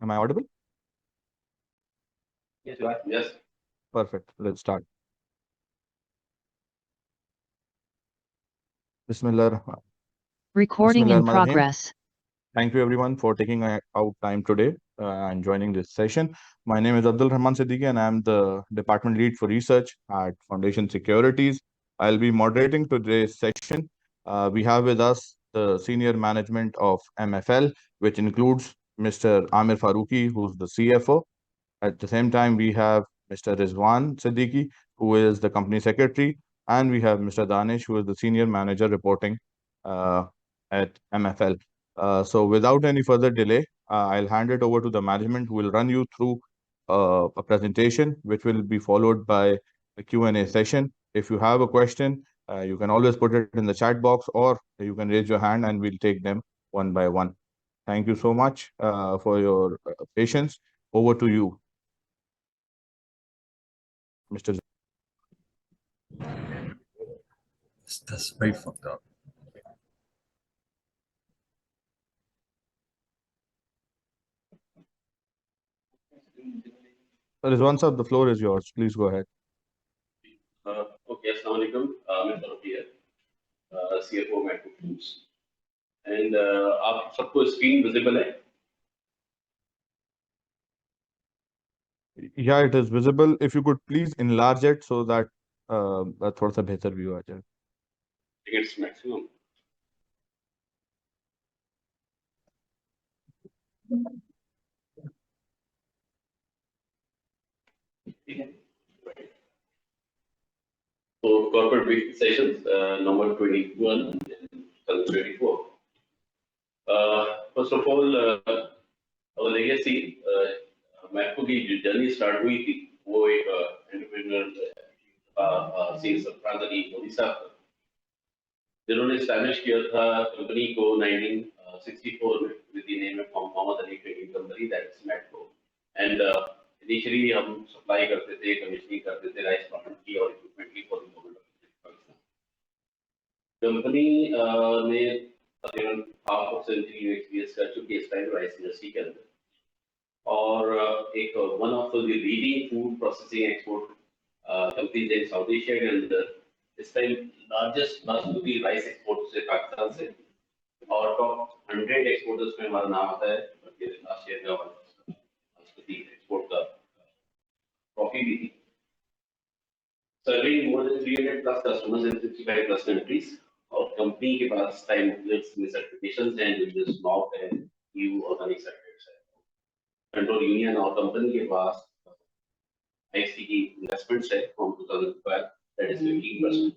Am I audible? Yes, you are. Yes. Perfect. Let's start. Bismillah. Recording in progress. Thank you everyone for taking out time today and joining this session. My name is Abdul Rahman Siddiqui and I'm the department lead for research at Foundation Securities. I'll be moderating today's session. We have with us the senior management of MFL, which includes Mr. Amir Faruqi, who's the CFO. At the same time, we have Mr. Rizwan Siddiqui, who is the company secretary, and we have Mr. Danish, who is the senior manager reporting uh, at MFL. So without any further delay, I'll hand it over to the management who will run you through a presentation, which will be followed by a Q&A session. If you have a question, you can always put it in the chat box or you can raise your hand and we'll take them one by one. Thank you so much for your patience. Over to you, Mr. That's very fucked up. Rizwan sir, the floor is yours. Please go ahead. Okay, Assalamu alaikum. मैं फारूकी है, CFO Matco Foods. And आप सबको screen visible है? Yeah, it is visible. If you could please enlarge it so that थोड़ा सा बेहतर view आ जाए. I think it's maximum. So corporate briefing sessions number 21 and 2024. First of all, our legacy, Matco की जो journey start हुई थी, वो एक entrepreneur सेल्स प्रांतनी मोदी साहब जिन्होंने एस्टैब्लिश किया था कंपनी को 1964 में with the name of Mohammad Ali trading company that is Matco and initially हम सप्लाई करते थे कमीशनिंग करते थे राइस प्लांट की और इक्विपमेंट की for the government of Pakistan. Company ने तकरीबन हाफ ऑफ सेंचुरी एक्सपीरियंस कर चुकी है इस टाइम राइस इंडस्ट्री के अंदर और एक one of the leading food processing export companies in south Asia के अंदर इस time largest basmati rice export से पाकिस्तान से और टॉप 100 एक्सपोर्टर्स में हमारा नाम आता है लास्ट ईयर का बासमती एक्सपोर्ट का ट्रॉफी भी थी serving more than 300 plus customers इन 55 प्लस कंट्रीज और कंपनी के पास टाइम में सर्टिफिकेशंस हैं जो जस्ट नॉट है ईयू ऑर्गेनिक सर्टिफिकेट्स है कंट्रोल यूनियन और कंपनी के पास आईसी की इन्वेस्टमेंट्स है फ्रॉम 2012 दैट इज 15%।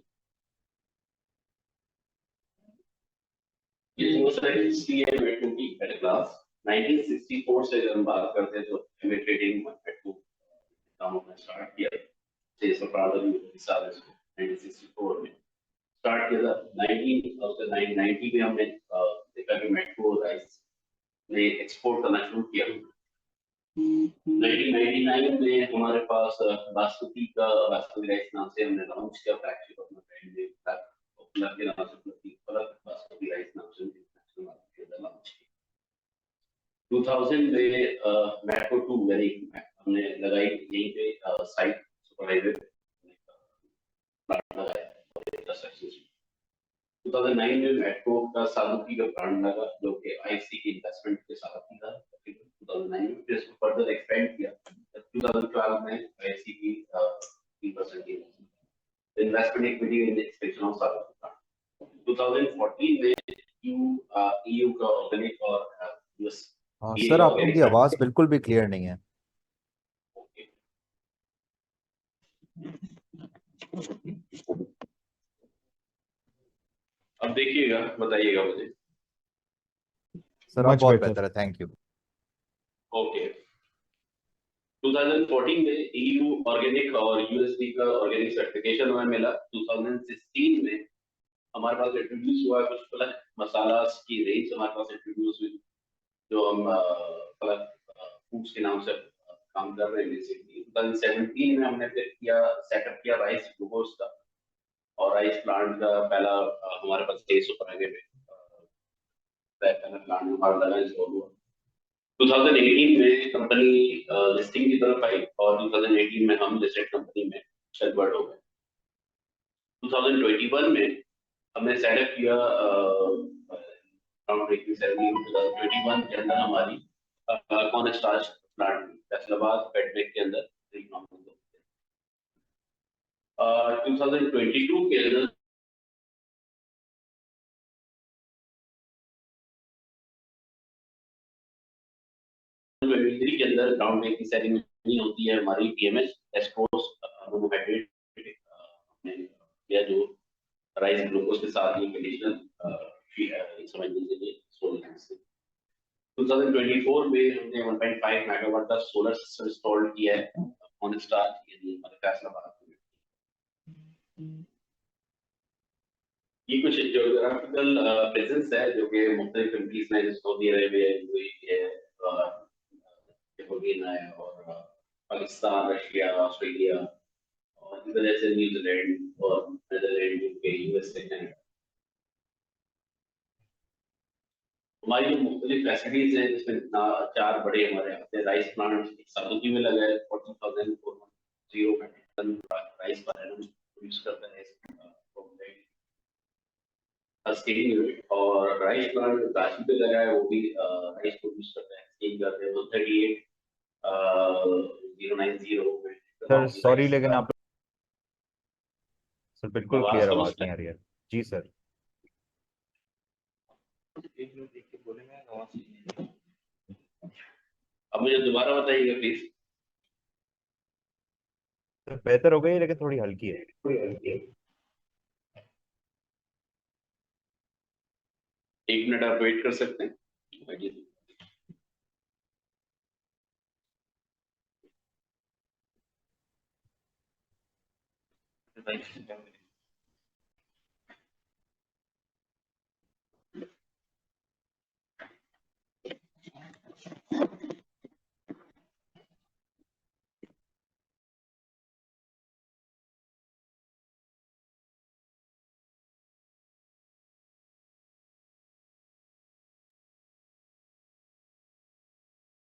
ये मोस्ट हिस्ट्री है मेट्रो की एट अ ग्लांस 1964 से अगर हम बात करते हैं तो एमए ट्रेडिंग मेट्रो काम अपना स्टार्ट किया से सप्राडो साल 1964 में स्टार्ट किया था 1990 में हमने देखा कि मेट्रो राइस ने एक्सपोर्ट करना शुरू किया 1999 में हमारे पास बासमती राइस नाम से हमने लॉन्च किया फ्लैगशिप अपना ब्रांड में पॉपुलर के नाम से बासमती राइस नाम से इंटरनेशनल मार्केट में लॉन्च किया 2000 में मैट्रो 2 यानी हमने लगाई यहीं पे साइट सुपरवाइजर प्लांट लगाया और इतना सक्सेसफुल 2009 में मेट्रो का सालुकी का प्लांट लगा जो कि आईसी की इन्वेस्टमेंट के साथ ही था 2009 में फिर इसको फर्दर एक्सपेंड किया 2012 में आईसी की 3% की investment equity in expansion of सालुकी प्लांट 2014 में ईयू का ऑर्गेनिक और यूएस सर आपकी आवाज बिल्कुल भी क्लियर नहीं है। अब देखिएगा बताइएगा मुझे सर आप बहुत बेहतर है थैंक यू। ओके 2014 में ईयू ऑर्गेनिक और यूएसडी का ऑर्गेनिक सर्टिफिकेशन हमें मिला 2016 में हमारे पास इंट्रोड्यूस हुआ कुछ फलक मसाला की रेंज हमारे पास इंट्रोड्यूस हुई जो हम फलक फूड्स के नाम से काम कर रहे हैं बेसिकली 2017 में हमने फिर किया सेटअप किया राइस ग्लूकोज का और राइस प्लांट का पहला हमारे पास 300 पर आगे में पहला प्लांट हमारा लगा इंस्टॉल हुआ 2018 में कंपनी लिस्टिंग की तरफ आई और 2018 में हम लिस्टेड कंपनी में कन्वर्ट हो गए। 2021 में हमने सेटअप किया अराउंड 2021 के अंदर हमारी कॉर्न स्टार्च प्लांट फैसलाबाद पेटमेक के अंदर 2022 के अंदर के अंदर ग्राउंड ब्रेकिंग सेरेमनी होती है हमारी पीएमएस एस्ट्रोस मोनोहाइड्रेट हमने किया जो राइस ग्लूकोज के साथ ये कंडीशनल समझ लीजिए सोलर से 2024 में हमने 1.5 मेगावाट का सोलर सिस्टम इंस्टॉल किया है ऑन स्टार्ट यानी हमारे फैसलाबाद में। ये कुछ ज्योग्राफिकल प्रेजेंस है जो कि मुख्तलिफ कंट्रीज में सऊदी अरेबिया यूएई है और पाकिस्तान रशिया ऑस्ट्रेलिया और इस वजह से न्यूजीलैंड और नेदरलैंड यूके यूएसए कनाडा हमारी जो मुख्तलिफ फैसिलिटीज हैं जिसमें चार बड़े हमारे अपने राइस प्लांट सादुकी में लगा है 40,410 metric ton rice per annum produce करता है स्केलिंग यूनिट और राइस प्लांट रांची पे लगा है वो भी राइस प्रोड्यूस करता है स्केल करते हैं 138,090 सर सॉरी लेकिन आप सर बिल्कुल आवाज क्लियर समझ आवाज नहीं आ रही है जी सर। अब मुझे दोबारा बताइएगा प्लीज। सर बेहतर हो गई लेकिन थोड़ी हल्की है। एक मिनट आप वेट कर सकते हैं।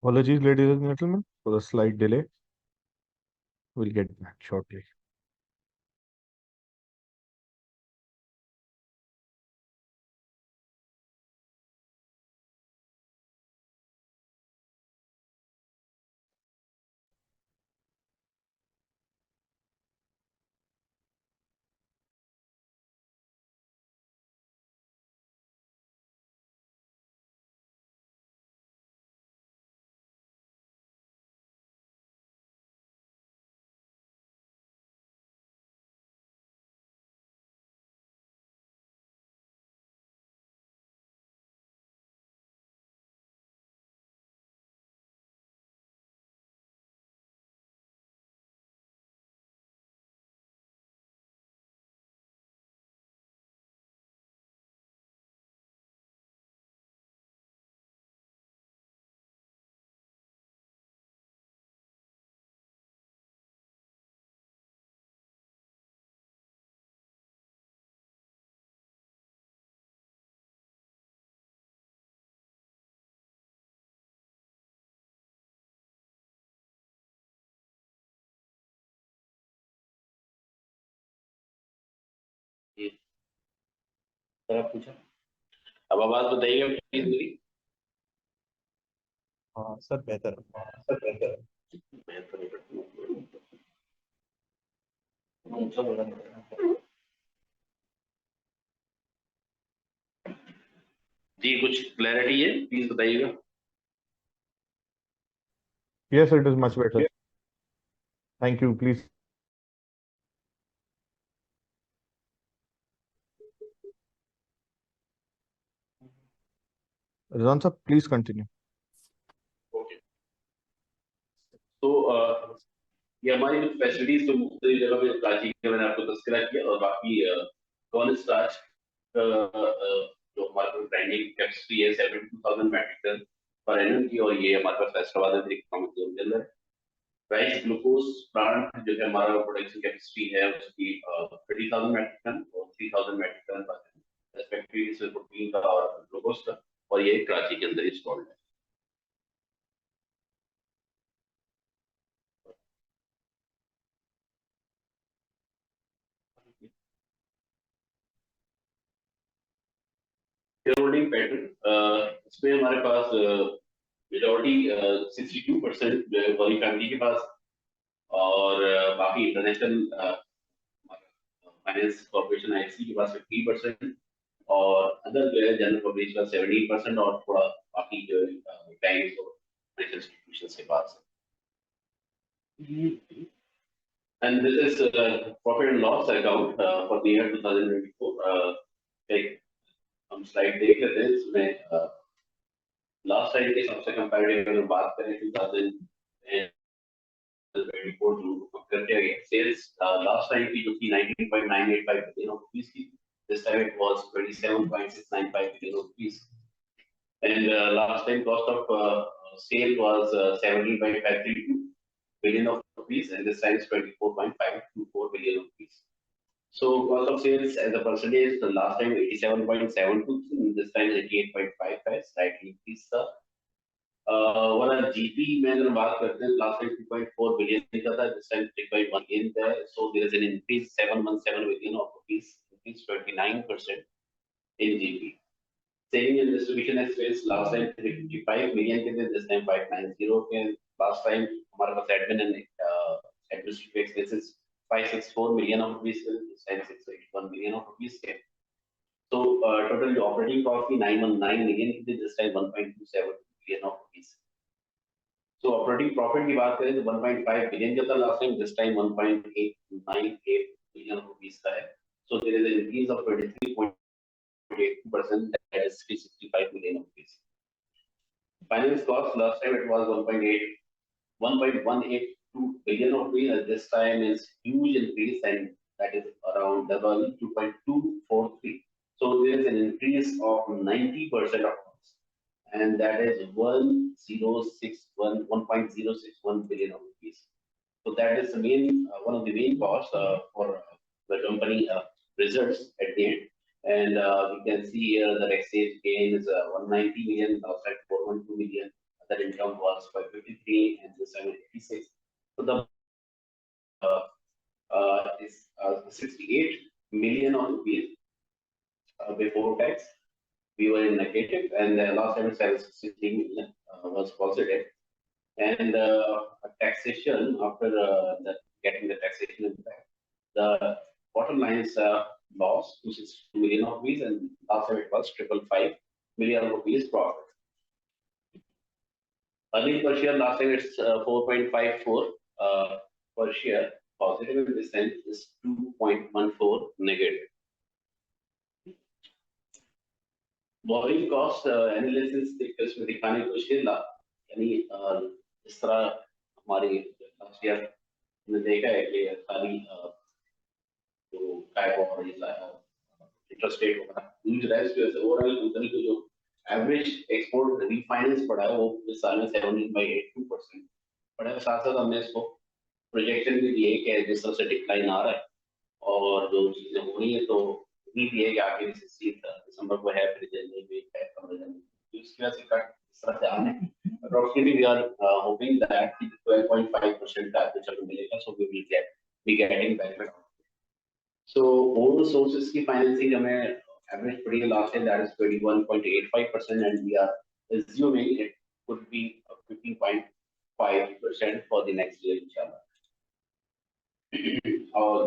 Apologies, ladies and gentlemen, for the slight delay. We'll get back shortly. पूछा अब आवाज बताइएगा प्लीज मेरी। हाँ सर बेहतर जी कुछ क्लैरिटी है प्लीज बताइएगा। Yes, it is much better. Thank you. Please. Rizwan sir, please continue. Okay तो ये हमारी जो फैसिलिटीज तो मुख्तलिफ जगह पे कराची के मैंने आपको तस्करा किया और बाकी कॉर्न स्टार्च जो हमारे पास ब्रांडिंग कैपेसिटी है 72,000 मेट्रिक टन पर एनम की और ये हमारे पास फैसलाबाद में इकोनॉमिक जोन के अंदर राइस ग्लूकोज प्लांट जो है हमारा प्रोडक्शन कैपेसिटी है उसकी 30,000 मेट्रिक टन और 3,000 मेट्रिक टन पर रेस्पेक्टिवली इसमें प्रोटीन का और ग्लूकोज का और ये कराची के अंदर इंस्टॉल्ड है। शेयर होल्डिंग पैटर्न, इसमें हमारे पास मेजॉरिटी 62% जो है वाली फैमिली के पास, और बाकी इंटरनेशनल फाइनेंस कॉर्पोरेशन आईएफसी के पास 50%, और अदर जो है जनरल पब्लिक का 17%, और थोड़ा बाकी जो बैंक और फाइनेंशियल इंस्टीट्यूशंस के पास है। And this is profit and loss account for the year 2024. एक हम स्लाइड देख लेते हैं इसमें लास्ट टाइम के सबसे कंपैरेटिव अगर बात करें 2024 जो कंपेयर किया गया, सेल्स लास्ट टाइम की जो थी 19.985 बिलियन रुपीस की, this time it was 27.695 billion rupees, and last time cost of sale was 17.532 billion of rupees, and this time is 24.524 billion rupees. So cost of sales as a percentage, the last time 87.72, this time 88.55, slightly increased था. वरना GP में अगर बात करते हैं, last time 2.4 billion का था, this time 3.1 billion का है, so there is an increase 717 billion of rupees, increase 29% in GP. Saving and distribution expense last time 355 million के थे, this time 590 के. Last time हमारे पास admin and administrative expenses 564 million of rupees, this time 681 million of rupees के. So total operating cost की 919 million की थी, this time 1.27 billion of rupees. So operating profit की बात करें तो 1.5 billion का था last time, this time 1.898 billion rupees का है. So there is an increase of 23.82%, that is 365 million rupees. Finance cost last time it was 1.182 billion rupees, and this time is huge increase, and that is around double 2.243. So there is an increase of 90% of cost, and that is 1.061 billion rupees. So that is the main one of the main costs for the company results at the end. And we can see here the exchange gain is 190 million, outside 412 million. Other income was 553 and this 786. So the is 68 million of rupees before tax. We were in negative, and last time 763 million was positive. And taxation after getting the taxation impact, the bottom line is loss 262 million rupees, and last time it was 555 million rupees profit. Earnings per share last time it's 4.54 per share positive, in this time is 2.14 negative. Borrowing cost analysis इसमें दिखाने की कोशिश की, यानी इस तरह हमारी last year ने देखा है कि खाली जो टाइप ऑफ इंटरेस्ट रेट होगा यूज रेस्ट जो है ओवरऑल कंपनी को जो एवरेज एक्सपोर्ट रीफाइनेंस पड़ा है वो इस साल में 17.82% पड़ा है. साथ साथ हमने इसको प्रोजेक्शन भी दिए कि जिस तरह से डिक्लाइन आ रहा है और जो चीजें हो रही है, तो उम्मीद ये है कि आगे दिसंबर को है, फिर जनवरी में है, तो इसकी वजह से कट इस तरह से आने approximately we are hoping that 12.5% का average हमें मिलेगा, so we will be getting better. So all sources की financing हमें average पड़ी है last year, that is 21.85%, and we are assuming it could be 15.5% for the next year inshallah.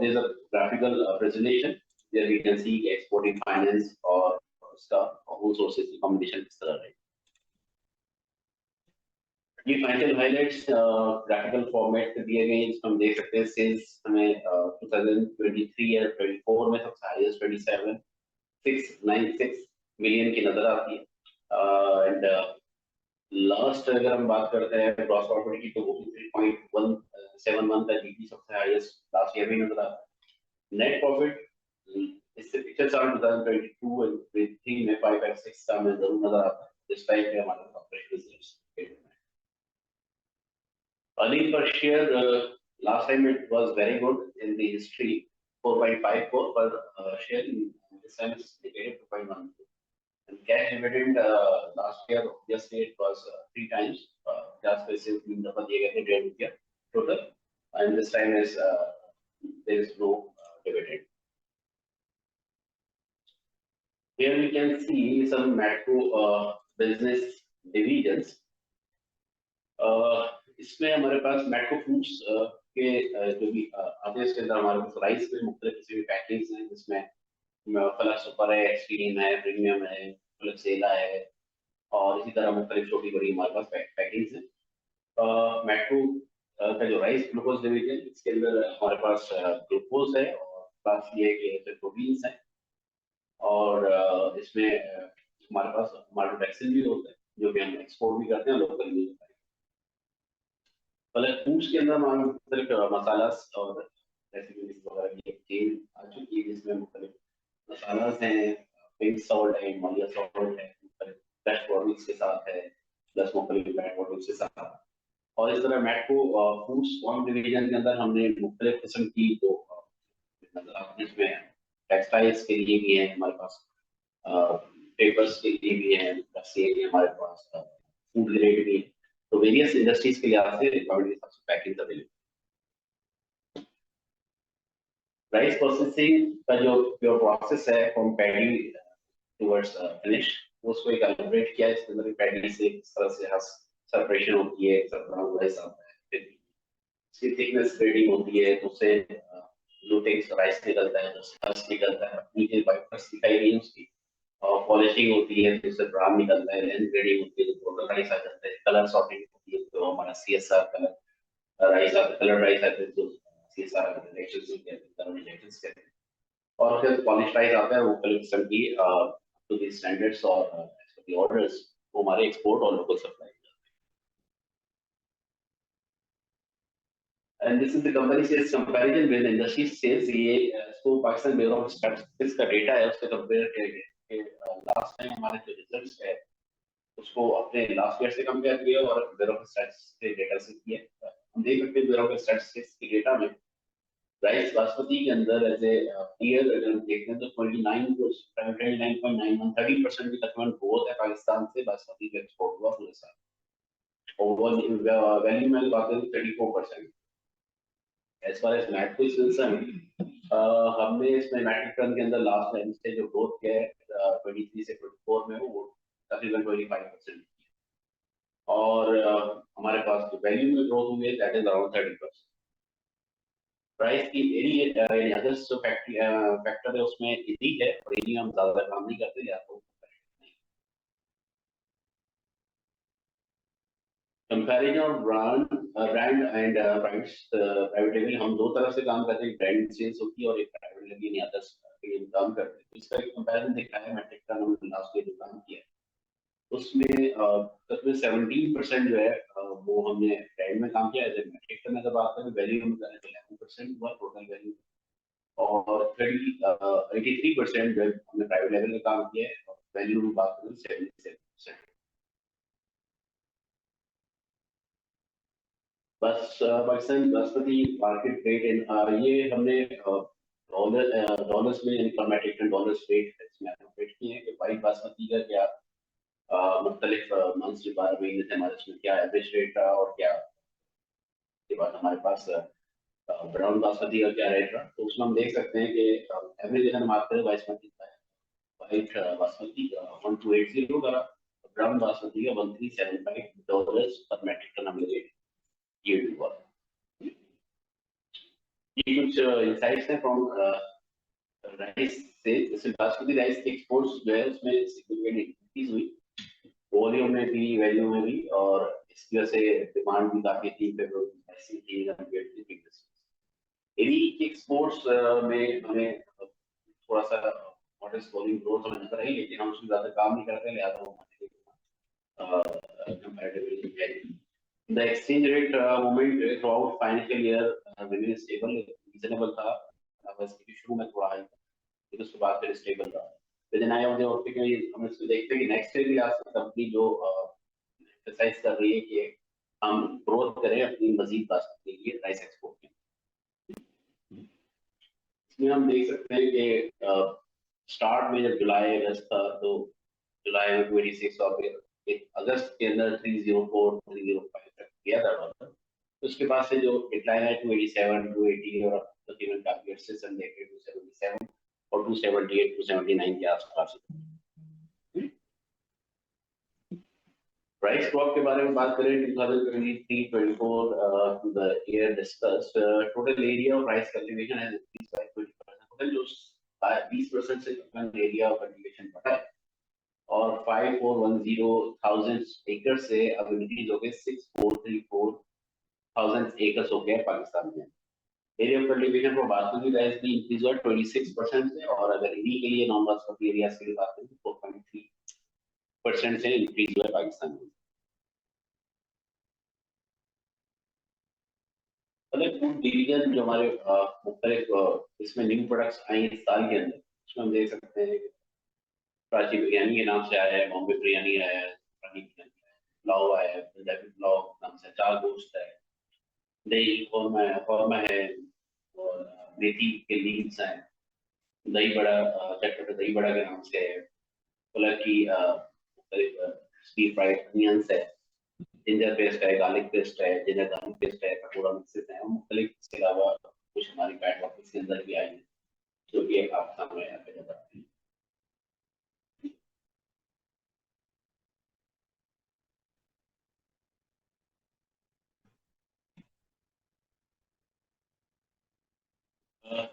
There's a graphical presentation where we can see exporting finance or stuff, all sources की combination किस तरह है. ये final highlights graphical format दिए गए हैं, इसमें हम देख सकते हैं सेल्स हमें 2023 या 24 में सबसे हाईएस्ट 27,696 मिलियन की नजर आती है. एंड लास्ट अगर हम बात करते हैं ग्रॉस प्रॉफिट की, तो वो 3.171 का जीपी सबसे हाईएस्ट लास्ट ईयर में नजर आता है. नेट प्रॉफिट इससे पिछले साल 2022 और 23 में 556 का में जरूर नजर आता है. इस टाइप के हमारे operation results. Earnings per share last time it was very good in the history, 4.54 per share. This time it's negative 2.12. And cash dividend last year obviously it was 3 times. Just basically double दिए गए थे 1.5 रुपया total, and this time is there is no dividend. Here we can see some macro business divisions. इसमें हमारे पास macro foods के जो भी आते हैं, इसके अंदर हमारे पास राइस में मुख्तलिफ किस्म के पैकेज हैं, जिसमें फलक सुपर है, एक्सट्रीम है, प्रीमियम है, फलक सेला है, और इसी तरह मुख्तलिफ छोटी बड़ी हमारे पास पैकेज है। मैक्रो का जो राइस ग्लूकोज डिवीजन, इसके अंदर हमारे पास ग्लूकोज है और प्लस ये कि प्रोटीन्स है, और इसमें हमारे पास माल्टोडेक्सिन भी होता है जो कि हम एक्सपोर्ट भी करते हैं, लोकल भी होता है। मतलब फूड्स के अंदर हमारे मुख्तलिफ मसालास और रेसिपीज वगैरह की एक चेन आ चुकी है, जिसमें मुख्तलिफ मसालास हैं, पिंक सॉल्ट है, हिमालय सॉल्ट है, फ्रेश बॉटल्स के साथ है, प्लस मुख्तलिफ ब्रांड बॉटल्स के साथ। और इस तरह मैक्रो फूड्स वन डिवीजन के अंदर हमने मुख्तलिफ किस्म की जो इसमें टेक्सटाइल्स के लिए भी है हमारे पास, पेपर्स के लिए भी है, हमारे पास फूड ग्रेड भी है, तो वेरियस इंडस्ट्रीज के लिहाज से रिक्वायरमेंट के हिसाब से पैकेज अवेलेबल। राइस प्रोसेसिंग का जो प्योर प्रोसेस है फ्रॉम पैडी टुवर्ड्स फिनिश, उसको एक एलिब्रेट किया है। इसके अंदर पैडी से इस तरह से सेपरेशन होती है, ब्राउन राइस आता है, फिर इसकी थिकनेस ग्रेडिंग होती है, तो उससे ग्लूटेन राइस निकलता है, स्टर्च निकलता है, नीचे वाइपर्स दिखाई गई है उसकी, और पॉलिशिंग होती है तो उससे ब्राउन निकलता है, लेंथ ग्रेडिंग होती है तो गोल्डन राइस आ जाता है, कलर सॉर्टिंग होती है तो हमारा सीएसआर कलर राइस आता है, कलर राइस आता है तो सीएसआर रिएक्शंस कहते हैं, कलर रिएक्शंस कहते हैं। और फिर पॉलिश राइस आता है, वो कलर किस्म की टू द स्टैंडर्ड्स और द ऑर्डर्स, वो हमारे एक्सपोर्ट और local supply. And this is the company sales comparison with industry sales। ये इसको पाकिस्तान ब्यूरो ऑफ स्टैटिस्टिक्स का डेटा है, उससे कंपेयर किया गया कि लास्ट टाइम हमारे जो रिजल्ट्स है उसको अपने लास्ट ईयर से कंपेयर किया और ब्यूरो ऑफ स्टैटिस्टिक्स के डेटा से किया। हम देख सकते हैं ब्यूरो ऑफ स्टैटिस्टिक्स के डेटा में राइस बासमती के अंदर एज ए ईयर अगर हम देखते हैं तो 29.91% की तकरीबन ग्रोथ है पाकिस्तान से बासमती के एक्सपोर्ट हुआ पूरे साल, और वैल्यू में बात करें 34%। As far as MAT is concerned, हमने इसमें मैट्रिक टन के अंदर लास्ट टाइम से जो ग्रोथ किया है 23 से 24 में वो तकरीबन 25% और हमारे पास जो वैल्यू में ग्रोथ हुई है दैट इज अराउंड 30%। प्राइस की एनी अदर्स जो फैक्टर है उसमें इतनी है, और इतनी हम ज्यादा काम नहीं करते या तो comparison of brand and private label, हम दो तरफ से काम करते हैं, ब्रांड सेल्स होती है और एक प्राइवेट लेबल यानी अदर्स के लिए काम करते हैं। इसका एक कंपैरिजन देखा है मैट्रिक टन हमने लास्ट ईयर जो काम किया है उसमें तकरीबन 17% जो है वो हमने ब्रांड में काम किया है। मैट्रिक टन अगर बात करें वैल्यू में करें तो 11% हुआ टोटल वैल्यू, और 83% जो है हमने प्राइवेट लेवल में काम किया है, और वैल्यू में बात करें 77%। बस Pakistan basmati market rate in ये हमने डॉलर्स में मैट्रिक टन डॉलर्स रेट इसमें रेट किए हैं कि वाइट बासमती का क्या मुख्तलिफ मंथ्स जो 12 महीने थे हमारे उसमें क्या एवरेज रेट रहा, और क्या के बाद हमारे पास ब्राउन बासमती का क्या रेट रहा। तो उसमें हम देख सकते हैं कि एवरेज अगर हम बात करें बासमती का, वाइट बासमती का 1280 का, ब्राउन बासमती का $1375 पर मैट्रिक टन हमने रेट ये हुआ। ये कुछ इंसाइट्स हैं फ्रॉम राइस से, जैसे बासमती राइस के एक्सपोर्ट्स जो है उसमें सिग्निफिकेंट इंक्रीज हुई, वॉल्यूम में भी वैल्यू में भी, और इसकी वजह से डिमांड भी काफी थी एक्सपोर्ट्स में हमें थोड़ा सा मॉडरेट वॉल्यूम ग्रोथ हमें नजर आई, लेकिन हम उसमें ज्यादा काम नहीं करते, लिहाजा वो comparatively the exchange rate movement throughout financial year remained stable, reasonable था, बस शुरू में थोड़ा हाई था, लेकिन उसके बाद फिर स्टेबल रहा। लेकिन आए होंगे वक्त के हम इसको देखते हैं कि नेक्स्ट ईयर भी आज कंपनी जो एक्सरसाइज कर रही है कि हम ग्रोथ करें अपनी मजीद बासमती के लिए राइस एक्सपोर्ट में। इसमें हम देख सकते हैं कि स्टार्ट में जब जुलाई अगस्त था तो जुलाई में 26 और अगस्त के अंदर 304 305 तक गया था डॉलर, तो उसके बाद से जो डिक्लाइन है 287 280 और तकरीबन काफी अर्से से देखे 277 और 278 279 के आसपास। प्राइस ड्रॉप के बारे में बात करें 2023-24 the year discussed total area of rice cultivation has increased by 20%. Total जो 20% से कम एरिया ऑफ कल्टीवेशन बढ़ा है और 5410,000 एकड़ से अब इंक्रीज हो गए 6434,000 एकड़ हो गया पाकिस्तान में। एरिया ऑफ कल्टीवेशन को बात करें दैट इज इंक्रीज हुआ 26% से, और अगर इन्हीं के लिए नॉन बासमती एरियाज के लिए बात करें तो 4.3% से इंक्रीज हुआ है पाकिस्तान में। फूड डिवीजन जो हमारे मुख्तलिफ इसमें न्यू प्रोडक्ट्स आए हैं इस साल के अंदर, उसमें हम देख सकते हैं कराची बिरयानी के नाम से आया है, बॉम्बे बिरयानी आया है, पुलाव आया है, पंजाबी पुलाव नाम से, चार गोश्त है, दही कौरमा है, और मेथी के लीव्स हैं, दही बड़ा चटपटा दही बड़ा के नाम से है, पुलाव की स्टीर फ्राइड अनियंस है, जिंजर पेस्ट है, गार्लिक पेस्ट है, जिंजर गार्लिक पेस्ट है, पकौड़ा मिक्सेस हैं, मुख्तलिफ इसके अलावा कुछ हमारी पैट ऑफिस के अंदर भी आई है जो कि आप सामने यहाँ पे नजर आती है।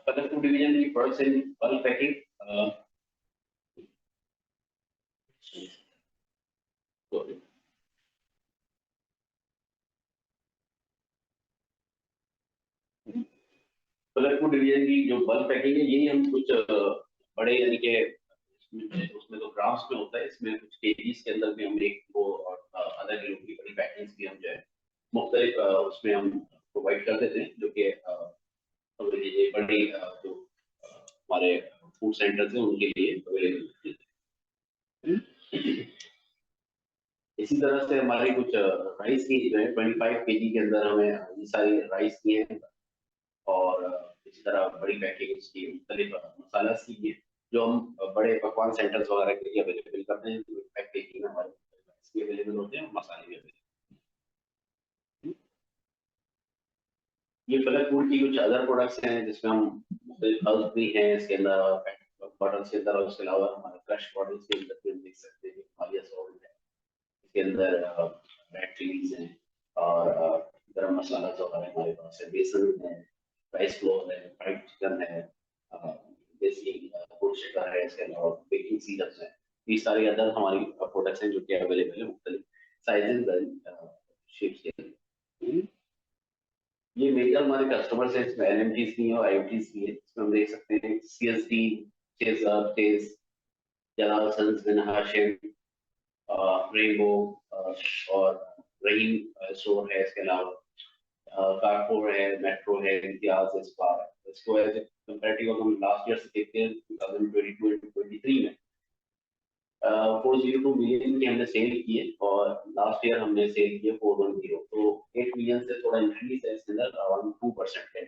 Other food division we products in bulk packing. Sorry. Colour food division की जो बल्क पैकिंग है, यही हम कुछ बड़े यानी कि उसमें तो ग्राम्स में होता है, इसमें कुछ केजीज के अंदर भी हम एक वो और आधा किलो की बड़ी पैकिंग भी हम जो है मुख्तलिफ उसमें हम प्रोवाइड कर देते हैं, जो कि बड़ी जो हमारे फूड सेंटर्स हैं उनके लिए अवेलेबल। इसी तरह से हमारे कुछ राइस की जो है 25 केजी के अंदर हमें ये सारी राइस की है, और इसी तरह बड़ी पैकेज की मुख्तलिफ मसाला की है जो हम बड़े पकवान सेंटर्स वगैरह के लिए अवेलेबल करते हैं, पैकेजिंग में हमारे अवेलेबल होते हैं, मसाले भी अवेलेबल। ये फलक फूड की कुछ अदर प्रोडक्ट्स हैं जिसमें हम मुख्तलिफ भी हैं इसके अंदर बॉटल्स के अंदर, और उसके अलावा हमारे क्रश बॉटल्स के अंदर भी हम देख सकते हैं हिमालय सॉल्ट है, इसके अंदर रेड चिलीज हैं, और गरम मसाला वगैरह हमारे पास है, बेसन है, राइस फ्लोर है, फ्राइड चिकन है, देसी गुड़ शिकार है, इसके अलावा बेकिंग सीरप्स है। ये सारी अदर हमारी प्रोडक्ट्स हैं जो कि अवेलेबल है मुख्तलिफ साइजेस शेप्स के। ये मेजर हमारे कस्टमर्स हैं, इसमें एलएमटीज भी हैं और आईओटीज भी हैं। इसमें हम देख सकते हैं सीएसडी, चेज, जलाल सन्स बिन हाशिम, रेनबो, और रहीम स्टोर है, इसके अलावा कारफोर है, मेट्रो है, इम्तियाज, स्पार है। इसको एज कंपैरेटिव हम लास्ट ईयर से देखते हैं 2022-23 में 402 मिलियन की हमने सेल किए, और लास्ट ईयर हमने सेल किए 410, तो 8 मिलियन से थोड़ा इंक्रीज है इसके अंदर, अराउंड 2% है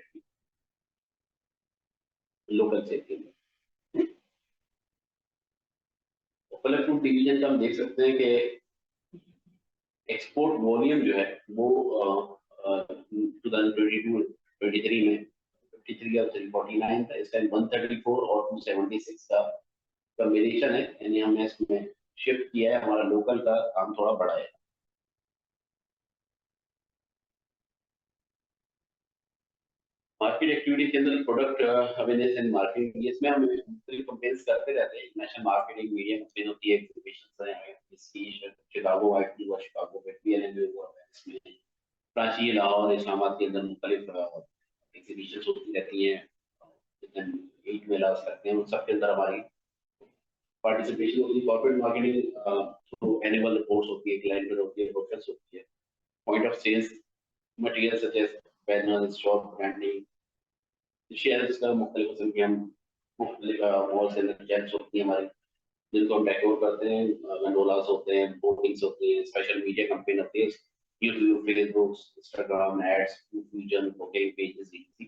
लोकल सेल के लिए। फल फूड डिवीजन का हम देख सकते हैं कि एक्सपोर्ट वॉल्यूम जो है वो 2022-23 में 53 और 349 था, इस टाइम 134 और 276 का कॉम्बिनेशन है, यानी हमने इसमें शिफ्ट किया है, हमारा लोकल का काम थोड़ा बढ़ा है। मार्केट एक्टिविटी के अंदर प्रोडक्ट अवेयरनेस एंड मार्केटिंग, इसमें हम मुख्तलिफ कैंपेन्स करते रहते हैं। नेशनल मार्केटिंग मीडिया कैंपेन होती है, एग्जीबिशंस हैं, इसकी शिकागो वाइट हुआ, शिकागो में पीएलएम हुआ, इसमें कराची, लाहौर, इस्लामाबाद के अंदर मुख्तलिफ एग्जीबिशंस होती रहती हैं, ईद मेलास करते हैं, उन सब के अंदर हमारी पार्टिसिपेशन होती है। Corporate marketing through annual reports होती है, कैलेंडर होती है, ब्रोशर्स होती है, point of sales material such as banners, shop branding, shares का मुख्तलिफ किस्म के हम मुख्तलिफ मॉल्स एंड चैट्स होती है हमारी, जिनको हम डेकोर करते हैं, गंडोलास होते हैं, बोटिंग्स होती हैं, स्पेशल मीडिया कैंपेन होती है, YouTube, Facebook, Instagram ads, fusion, booking pages, etc।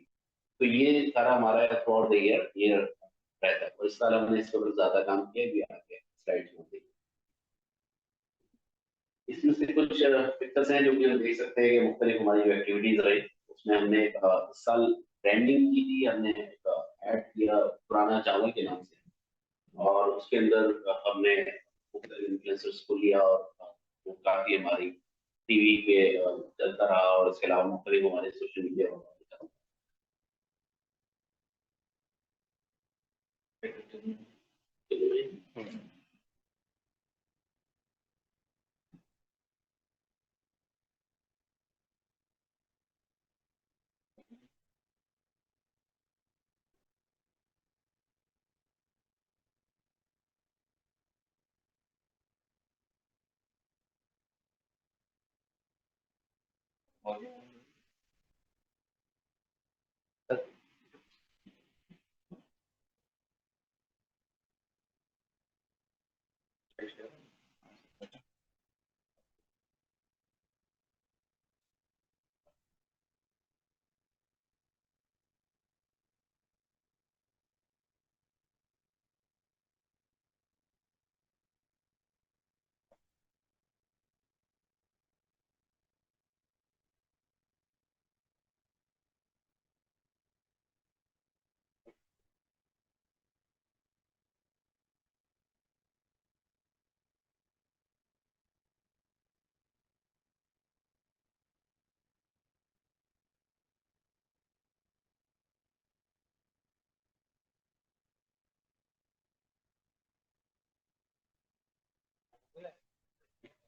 तो ये सारा हमारा थ्रू आउट द ईयर रहता है, और इस साल हमने इसके ऊपर ज्यादा काम किया भी आगे स्लाइड्स में देखिए। इसमें से कुछ पिक्चर्स हैं जो कि हम देख सकते हैं कि मुख्तलिफ हमारी जो एक्टिविटीज रही, उसमें हमने इस साल ब्रांडिंग की थी, हमने एक ऐड किया पुराना चावल के नाम से, और उसके अंदर हमने इन्फ्लुएंसर्स को लिया और काफी हमारी टीवी पे चलता रहा और इसके अलावा मुख्तलिफ हमारे social media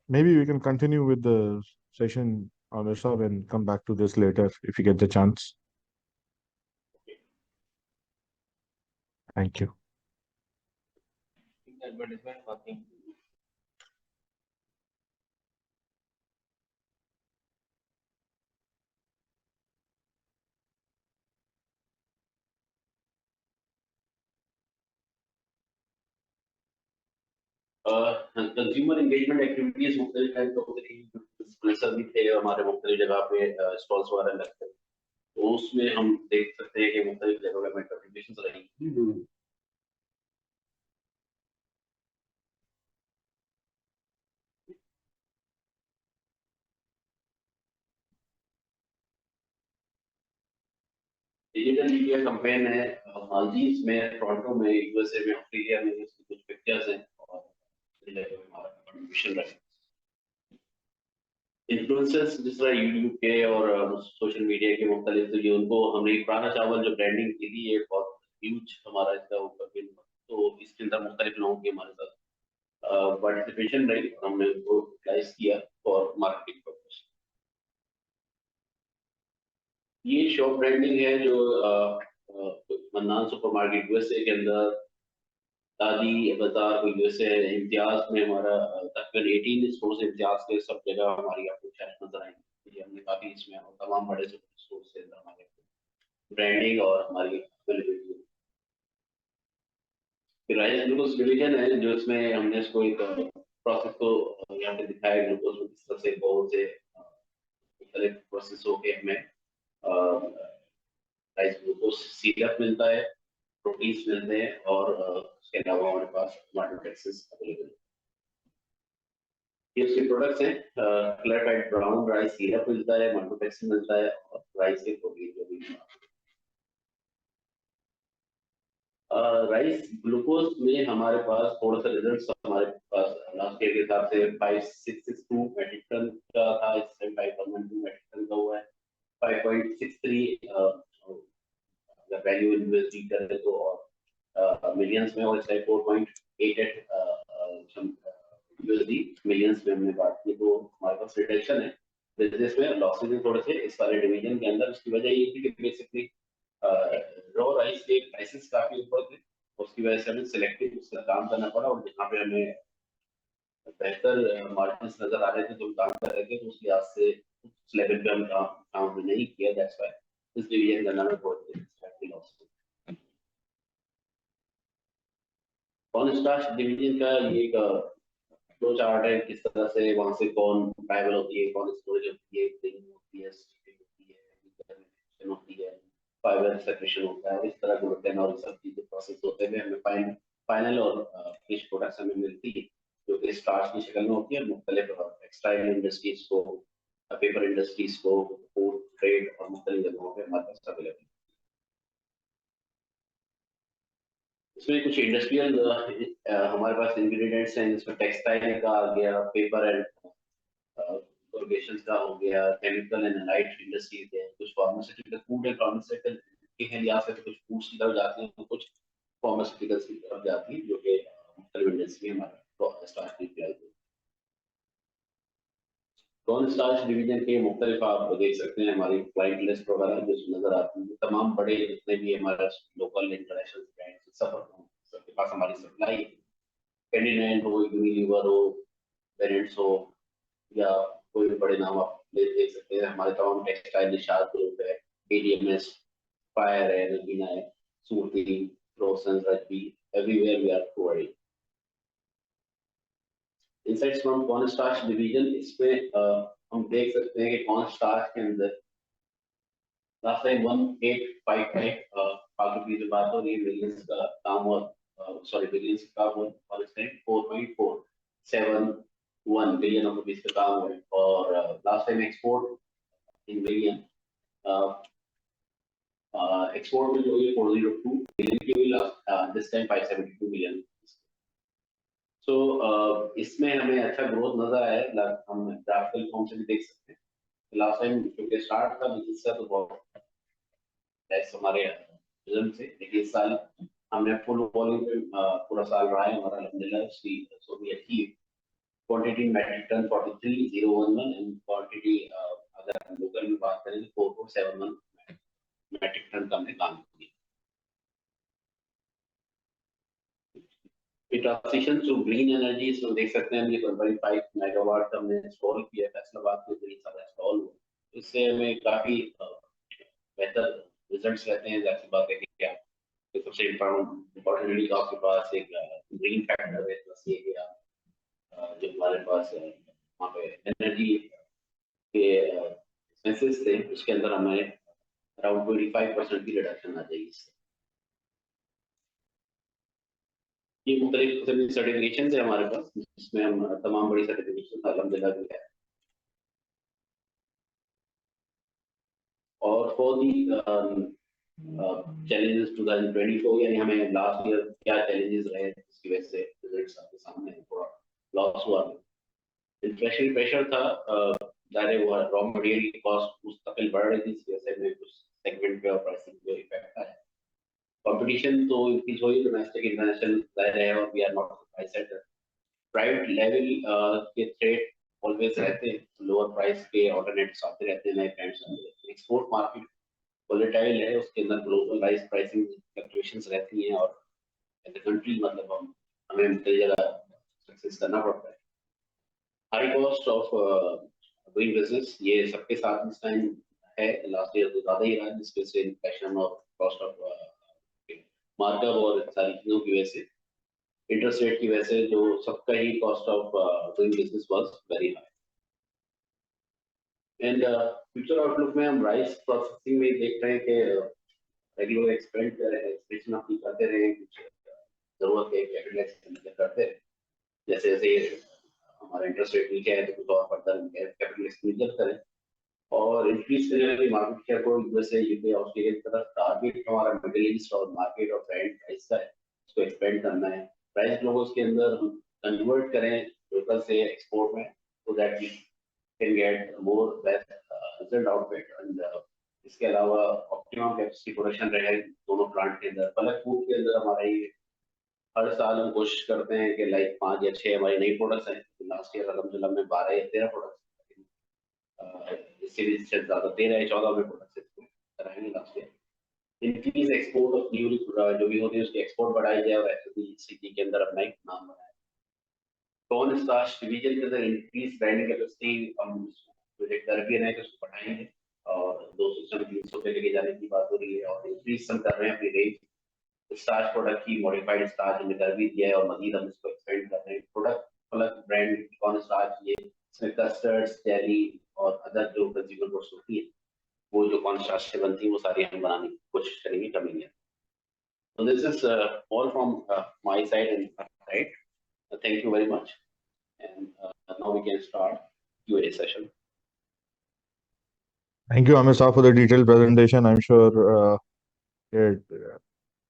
Maybe we can continue with the session, Sab, and come back to this later if you get the chance. Thank you. Consumer engagement activities मुख्तलिफ टाइप के इन्फ्लुएंसर भी थे हमारे मुख्तलिफ जगह पे स्टॉल्स वगैरह लगते हैं, तो उसमें हम देख सकते हैं कि मुख्तलिफ जगहों में कंट्रीब्यूशंस रही। डिजिटल मीडिया कैंपेन है मालदीव्स में, टोरंटो में, यूएसए में, ऑस्ट्रेलिया में, इसकी कुछ पिक्चर्स हैं और हमारा कंट्रीब्यूशन रहा। इन्फ्लुएंसर्स जिस तरह यूट्यूब के और सोशल मीडिया के मुख्तलिफ, तो ये उनको हमने प्राणा चावल जो ब्रांडिंग की थी, ये बहुत ह्यूज हमारा इसका ऊपर, तो इसके अंदर मुख्तलिफ लोगों की हमारे साथ पार्टिसिपेशन रही, हमने उनको यूटिलाइज किया फॉर मार्केटिंग पर्पस। ये शॉप ब्रांडिंग है जो मन्नान सुपरमार्केट यूएसए के अंदर, दादी बाजार यूएसए इम्तियाज में हमारा तकरीबन 18 स्टोर्स इम्तियाज के सब जगह हमारी आपको शायद नजर आएंगे। हमने काफी इसमें तमाम बड़े स्टोर से हमारे ब्रांडिंग और हमारी अवेलेबिलिटी। राइस ग्लूकोज डिवीजन है जो इसमें हमने इसको एक प्रोसेस को यहाँ पे दिखाया, ग्लूकोज को किस तरह से बहुत से मुख्तलिफ प्रोसेस होके हमें राइस ग्लूकोज सिरप मिलता है, प्रोटीन्स मिलते हैं और उसके अलावा हमारे पास माल्टोपेक्सिस अवेलेबल है। ये उसके प्रोडक्ट्स हैं, क्लैरिफाइड ब्राउन राइस सिरप मिलता है, माल्टोपेक्सिस मिलता है और राइस के प्रोटीन जो भी राइस ग्लूकोज में हमारे पास थोड़ा सा रिजल्ट्स हमारे पास लास्ट ईयर के हिसाब से 5662 मेट्रिक टन का था, इस टाइम 512 मेट्रिक टन का हुआ है। 5.63 अगर वैल्यू इन यूएसडी करें तो और मिलियंस में, और इस टाइम 4.88 यूएसडी मिलियंस में हमने बात की, तो हमारे पास रिडक्शन है बिजनेस में, लॉसेज हैं थोड़े से इस सारे डिवीजन के अंदर। उसकी वजह ये थी कि बेसिकली रॉ राइस के प्राइसेस काफी ऊपर थे, उसकी वजह से हमें सिलेक्टिव उसका काम करना पड़ा, और जहाँ पे हमें बेहतर मार्जिन्स नजर आ रहे थे तो हम काम कर रहे थे, तो उस लिहाज से उस लेवल पे हम काम नहीं किया, दैट्स व्हाई इस डिवीजन का नाम बहुत लॉस। कॉर्न स्टार्च डिवीजन का ये एक फ्लो चार्ट है, किस तरह से वहां से कॉर्न ट्राइवल होती है, कॉर्न स्टोरेज होती है, ग्रेनिंग होती है, स्टीपिंग होती है, डिकर्मिनेशन होती है, फाइबर सेपरेशन होता है, इस तरह ग्लूटेन और सब चीजें प्रोसेस होते हुए हमें फाइनल और फिनिश प्रोडक्ट्स हमें मिलती है, जो कि स्टार्च की शक्ल में होती है। मुख्तलिफ टेक्सटाइल इंडस्ट्रीज को, पेपर इंडस्ट्रीज को, फूड ट्रेड और मुख्तलिफ जगहों पे हमारे पास अवेलेबल। इसमें कुछ इंडस्ट्रियल हमारे पास इंग्रेडिएंट्स हैं, जिसमें टेक्सटाइल का आ गया, पेपर एंड कोलोकेशंस का हो गया, केमिकल एंड लाइट इंडस्ट्रीज है, कुछ फार्मास्यूटिकल, फूड एंड फार्मास्यूटिकल के हैं, यहाँ से कुछ फूड्स की तरफ जाते हैं, कुछ फार्मास्यूटिकल्स की तरफ जाती है, जो कि मुख्तलिफ इंडस्ट्री हमारा स्टार्ट की जाती है। कॉर्न स्टार्च डिवीजन के मुख्तलिफ आप देख सकते हैं हमारी क्लाइंट लिस्ट वगैरह जो नजर आती है, तमाम बड़े जितने भी हमारे लोकल इंटरनेशनल ब्रांड्स सबके पास हमारी सप्लाई है। कैंडिडेंट हो, यूनिलीवर हो, पेरेंट्स हो, या कोई भी बड़े नाम आप देख सकते हैं। हमारे तमाम टेक्सटाइल निशात ग्रुप है, ADMS, फायर है, रंगीना है, Surti, Roshan, Rajbi, everywhere we are providing. Insights from corn starch division, इसमें हम देख सकते हैं कि कॉर्न स्टार्च के अंदर लास्ट टाइम 1855 पाकिस्तान की बात हो रही है, मिलियंस का काम हुआ, सॉरी बिलियंस का काम हुआ, और इस टाइम 4.471 बिलियन ऑफ रुपीस का काम हुआ, और लास्ट टाइम एक्सपोर्ट इन बिलियन, एक्सपोर्ट में जो है 402 बिलियन की हुई, दिस टाइम 572 बिलियन। सो इसमें हमें अच्छा ग्रोथ नजर आया है, हम ग्राफिकल फॉर्म से भी देख सकते हैं। लास्ट टाइम क्योंकि स्टार्ट था बिजनेस का तो बहुत लैस हमारे रिजल्ट से, लेकिन इस साल हमने फुल वॉल्यूम पे पूरा साल रहा है हमारा अल्हम्दुलिल्लाह। So we achieve quantity metric ton 43011 and quantity अगर हम लोकल में बात करें तो 4471 मेट्रिक टन का हमने काम किया। ट्रांजिशन टू ग्रीन एनर्जी इसमें देख सकते हैं, हमने 1.5 मेगावाट हमने इंस्टॉल किया है, फैसलाबाद में ग्रीन सारा इंस्टॉल हुआ, इससे हमें काफी बेहतर रिजल्ट्स रहते हैं। जाहिर सी बात है कि क्या सबसे इम्पोर्टेंटली तो आपके पास एक ग्रीन फैक्टर है, प्लस ये कि जो हमारे पास वहाँ पे एनर्जी के एक्सपेंसेस थे उसके अंदर हमें अराउंड 25% की रिडक्शन आ जाएगी इससे। ये मुख्तलिफ सर्टिफिकेशन है हमारे पास, जिसमें हम तमाम बड़ी सर्टिफिकेशन अल्हम्दुलिल्लाह भी है। और फॉर दी चैलेंजेस 2024, यानी हमें लास्ट ईयर क्या चैलेंजेस रहे इसकी वजह से रिजल्ट्स आपके सामने थोड़ा लॉस हुआ। इन्फ्लेशन प्रेशर था, ज़ाहिर है वो रॉ मटेरियल की कॉस्ट मुस्तकिल बढ़ रही थी, इस वजह से हमें कुछ सेगमेंट पे और प्राइसिंग पे इफेक्ट आया। कंपटीशन तो इंक्रीज हुई डोमेस्टिक इंटरनेशनल ज़ाहिर है, और we are not price setter. Private level के थ्रेट ऑलवेज रहते हैं, लोअर प्राइस के ऑल्टरनेटिव्स आते रहते हैं, नए ब्रांड्स आते रहते हैं। एक्सपोर्ट मार्केट वोलेटाइल है, उसके अंदर ग्लोबलाइज्ड प्राइसिंग फ्लक्चुएशंस रहती हैं, और एज अ कंट्री मतलब हमें कई जगह सक्सेस करना पड़ता है। High cost of doing business ये सबके साथ इस टाइम है, लास्ट ईयर तो ज़्यादा ही रहा, जिसके से इन्फ्लेशन और कॉस्ट ऑफ मार्कअप और सारी चीज़ों की वजह से, इंटरेस्ट रेट की वजह से जो सबका ही cost of doing business was very high. And future outlook में हम राइस प्रोसेसिंग में देख रहे हैं कि रेगुलर एक्सपेंशन अपनी करते रहे, कुछ जरूरत है कैपिटल एक्सपेंडिचर करते रहे, जैसे जैसे हमारा इंटरेस्ट रेट नीचे है तो कुछ और फर्दर कैपिटल एक्सपेंडिचर करें, और इंक्रीज करें मार्केट शेयर को यूएसए, यूके, ऑस्ट्रेलिया की तरफ। टारगेट हमारा मिडिल ईस्ट और मार्केट और ब्रांड प्राइस का है, उसको एक्सपेंड करना है। प्राइस ग्लोबल्स के अंदर हम कन्वर्ट करें लोकल से एक्सपोर्ट में, so that we can get more best result output. And इसके अलावा ऑप्टिमम कैपेसिटी प्रोडक्शन रहे दोनों प्लांट के अंदर। पलक फूड के अंदर हमारा ये हर साल हम कोशिश करते हैं कि लाइक 5 या 6 हमारी नई प्रोडक्ट्स हैं। लास्ट ईयर अल्हम्दुलिल्लाह में 12 या 13 प्रोडक्ट्स, इससे भी ज्यादा 13 या 14 में प्रोडक्ट्स रहेंगे last year. Increase export of new जो भी होती है उसकी एक्सपोर्ट बढ़ाई जाए, और एफएमसीजी के अंदर अपना एक नाम बनाए। कॉर्न स्टार्च डिवीजन के अंदर इंक्रीज ब्रांडिंग कैपेसिटी हम प्रोजेक्ट कर भी रहे हैं कि उसको बढ़ाएंगे, और 200 से 300 पे लेके जाने की बात हो रही है, और इंक्रीज हम कर रहे हैं अपनी रेंज स्टार्च प्रोडक्ट की। मॉडिफाइड स्टार्च हमने कर भी दिया है, और मजीद हम इसको एक्सपेंड कर रहे हैं। प्रोडक्ट अलग ब्रांड कॉर्न स्टार्च, ये इसमें कस्टर्ड्स, जेली और अदर जो कंज्यूमर गुड्स होती है वो जो कॉर्न स्टार्च से बनती है वो सारी हम बनाने की कोशिश करेंगे coming year. So this is all from my side and right. Thank you very much, and now we can start Q&A session. Thank you, Amir Saab, for the detailed presentation. I'm sure it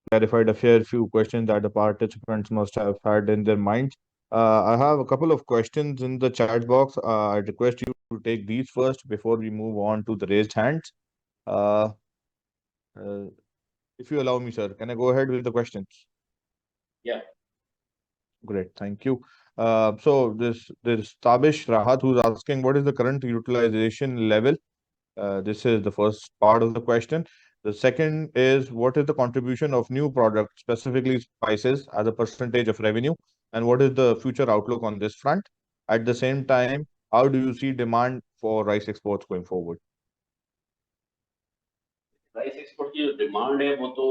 clarified a fair few questions that the participants must have had in their minds. I have a couple of questions in the chat box. I request you to take these first before we move on to the raised hands. Uh, uh, if you allow me, sir, can I go ahead with the questions? Yeah. Great, thank you. So there's Tabish Rahat who's asking, what is the current utilization level? This is the first part of the question. The second is, what is the contribution of new products, specifically spices, as a percentage of revenue, and what is the future outlook on this front? At the same time, how do you see demand for rice exports going forward? Rice export की जो demand है वो तो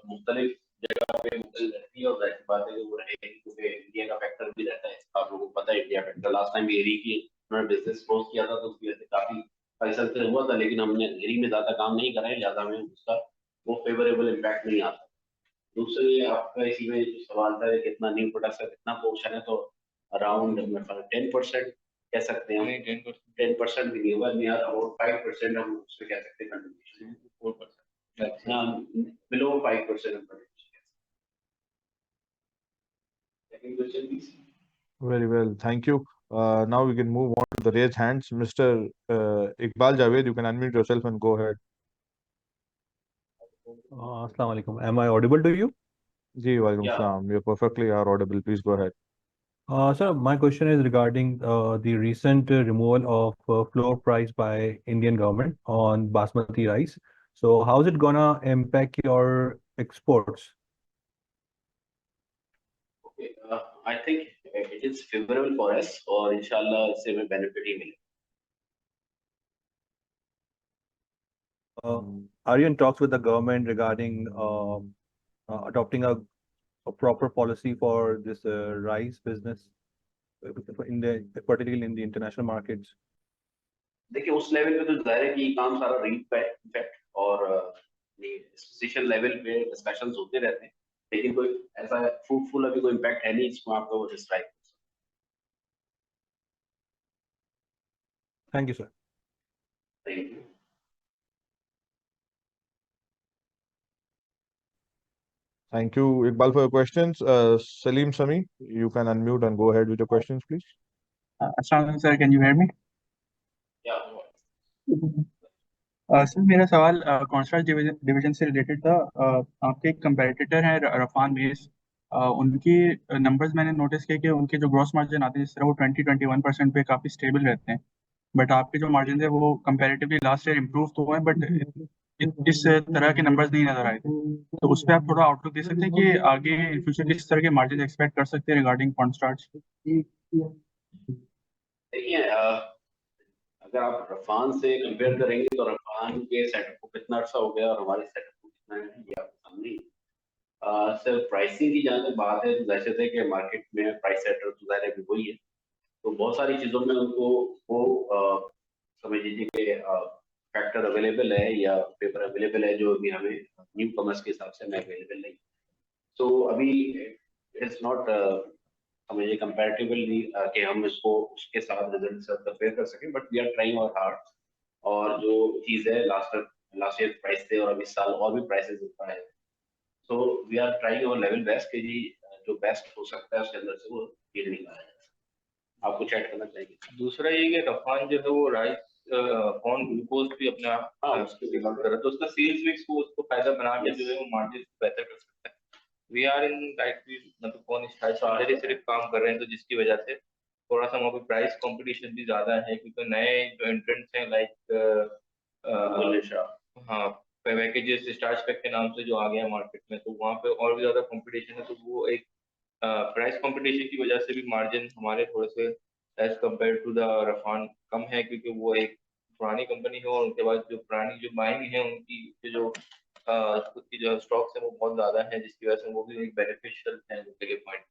मुख्तलिफ जगह पे मुख्तलिफ रहती है और जाहिर बात है कि वो रहेगी क्योंकि इंडिया का फैक्टर भी रहता है। आप लोगों को पता है इंडिया फैक्टर लास्ट टाइम एरी की उन्होंने बिजनेस क्लोज किया था तो उसकी वजह से काफी पैसा से हुआ था, लेकिन हमने एरी में ज्यादा काम नहीं करा है, लिहाजा हमें उसका वो फेवरेबल इम्पैक्ट नहीं आता। दूसरे आपका इसी में जो सवाल था कि कितना न्यू प्रोडक्ट्स का कितना पोर्शन है, तो अराउंड 10% कह सकते हैं। नहीं 10% भी नहीं होगा, नियर अबाउट 5% हम उसमें कह सकते हैं contribution, 4% below 5% second question please. Very well, thank you. Now we can move on to the raised hands. Mr. Iqbal Javed, you can unmute yourself and go ahead. Assalamu alaikum. Am I audible to you? Ji, walaikum Yeah. salam. You're perfectly audible. Please go ahead. Sir, my question is regarding the recent removal of floor price by Indian government on basmati rice. So how is it gonna impact your exports? Okay, I think it is favorable for us और इंशाल्लाह इससे हमें benefit ही मिलेगा। Are you in talks with the government regarding adopting a proper policy for this rice business in the particularly in the international markets? देखिए उस level पे तो जाहिर है कि ये काम सारा रीड पे इफेक्ट और एसोसिएशन लेवल पे डिस्कशंस होते रहते हैं, लेकिन कोई ऐसा फ्रूटफुल अभी कोई इम्पैक्ट है नहीं इसको आपको वो describe. Thank you, sir. Thank you. Thank you, Iqbal, for your questions. Salim Sami, you can unmute and go ahead with your questions, please. Assalamualaikum sir, can you hear me? क्या sir मेरा सवाल construct division से related था। आपके एक competitor हैं रफान mess, उनकी numbers मैंने नोटिस किया कि उनके जो ग्रॉस मार्जिन आते हैं जिस तरह वो 20-21% पे काफ़ी स्टेबल रहते हैं, बट आपके जो मार्जिन है वो कंपैरेटिवली लास्ट ईयर इम्प्रूव तो हुए हैं, बट इस तरह के नंबर्स नहीं नजर आए थे। तो उस पर आप थोड़ा आउटलुक दे सकते हैं कि आगे इन फ्यूचर किस तरह के मार्जिन एक्सपेक्ट कर सकते हैं रिगार्डिंग कॉन्स्ट्रक्ट? देखिए अगर आप रफान से कंपेयर करेंगे तो रफान के सेटअप को कितना अर्सा हो गया और हमारे सेटअप को कितना है ये आपको सामने ही। सर प्राइसिंग की जहाँ तक बात है तो जैसे थे कि मार्केट में प्राइस सेटर तो ज़ाहिर है वही है, तो बहुत सारी चीज़ों में उनको वो समझ लीजिए कि फैक्टर अवेलेबल है या पेपर अवेलेबल है जो अभी हमें न्यू कमर्स के हिसाब से हमें अवेलेबल नहीं। तो अभी इट इज़ नॉट समझिए कंपैरेटिवली कि हम इसको उसके साथ रिजल्ट से कंपेयर कर सकें, but we are trying our hard. और जो चीज़ है लास्ट ईयर प्राइस थे और अभी साल और भी प्राइसेस ऊपर है, so we are trying our level best कि जी जो बेस्ट हो सकता है उसके अंदर से वो डील निकाला जाए। आप कुछ ऐड करना चाहेंगे? दूसरा ये कि रफान जो है वो राइस कॉर्न ग्लूकोज भी अपने आप उसके डिमांड कर रहा है, तो उसका सेल्स मिक्स को उसको फायदा बना के जो है वो मार्जिन बेहतर कर सकता है। वी आर इन लाइक मतलब कौन स्टार्ट सिर्फ काम कर रहे हैं, तो जिसकी वजह से थोड़ा सा वहाँ पे प्राइस कंपटीशन भी ज्यादा है क्योंकि नए जो एंट्रेंट्स हैं लाइक हाँ पैकेजेस स्टार्च पैक के नाम से जो आ गया है मार्केट में, तो वहाँ पे और भी ज्यादा कंपटीशन है। तो वो एक प्राइस कंपटीशन की वजह से भी मार्जिन हमारे थोड़े से एज कम्पेयर टू द रफान कम है, क्योंकि वो एक पुरानी कंपनी है और उनके बाद जो पुरानी जो बाइंग है उनकी जो उसकी जो स्टॉक्स है वो बहुत ज्यादा है, जिसकी वजह से वो भी एक बेनिफिशियल है उनके लिए point.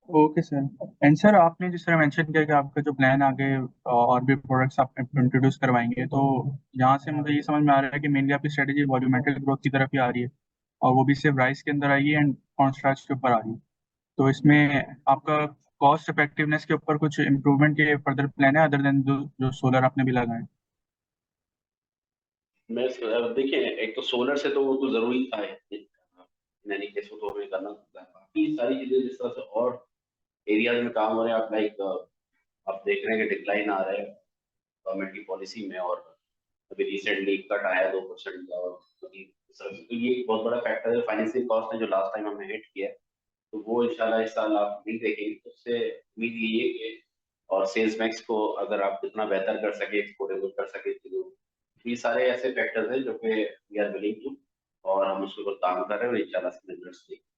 Okay sir. And sir आपने जिस तरह मेंशन किया कि आपका जो प्लान आगे और भी प्रोडक्ट्स आप इंट्रोड्यूस करवाएंगे, तो यहाँ से मुझे ये समझ में आ रहा है कि मेनली आपकी स्ट्रेटेजी वॉल्यूमेट्रिक ग्रोथ की तरफ ही आ रही है और वो भी सिर्फ राइस के अंदर आई है एंड कॉन्स्ट्रक्ट के ऊपर आ रही है। तो इसमें आपका कॉस्ट इफेक्टिवनेस के ऊपर कुछ इम्प्रूवमेंट के फर्दर प्लान है अदर देन जो सोलर आपने भी लगाए? मैं देखिए एक तो सोलर से तो वो तो जरूरी था इन एनी केस तो हमें करना सकता है। बाकी सारी चीजें जिस तरह से और एरियाज में काम हो रहे हैं, आप लाइक आप देख रहे हैं कि डिक्लाइन आ रहा है गवर्नमेंट की पॉलिसी में, और अभी रिसेंटली कट आया 2% का, और तो ये एक बहुत बड़ा फैक्टर है। फाइनेंसिंग कॉस्ट ने जो लास्ट टाइम हमने हिट किया है, तो वो इंशाल्लाह इस साल आप नहीं देखेंगे, तो उससे उम्मीद यही है कि और सेल्स मैक्स को अगर आप जितना बेहतर कर सके, एक्सपोर्टेबल कर सके चीजों, ये सारे ऐसे फैक्टर्स हैं जो कि वी आर विलिंग टू, और हम उसके ऊपर काम कर रहे हैं, और इंशाल्लाह से रिजल्ट्स देखेंगे।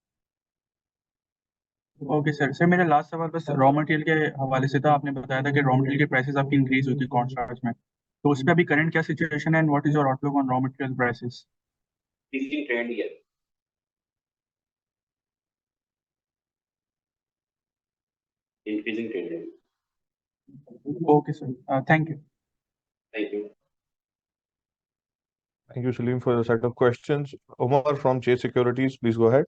Okay sir. सर मेरा लास्ट सवाल बस रॉ मटेरियल के हवाले से था। आपने बताया था कि रॉ मटेरियल के प्राइसेस आपकी इंक्रीज होती है कॉर्न स्टार्च में, तो उस पर अभी करंट क्या सिचुएशन है and what is your outlook on raw material prices? तीसरी ट्रेंड ही है, इंक्रीजिंग ट्रेंड है। Okay sir, thank you. Thank you. Thank you, Salim, for the set of questions. Omar from Chase Securities, please go ahead.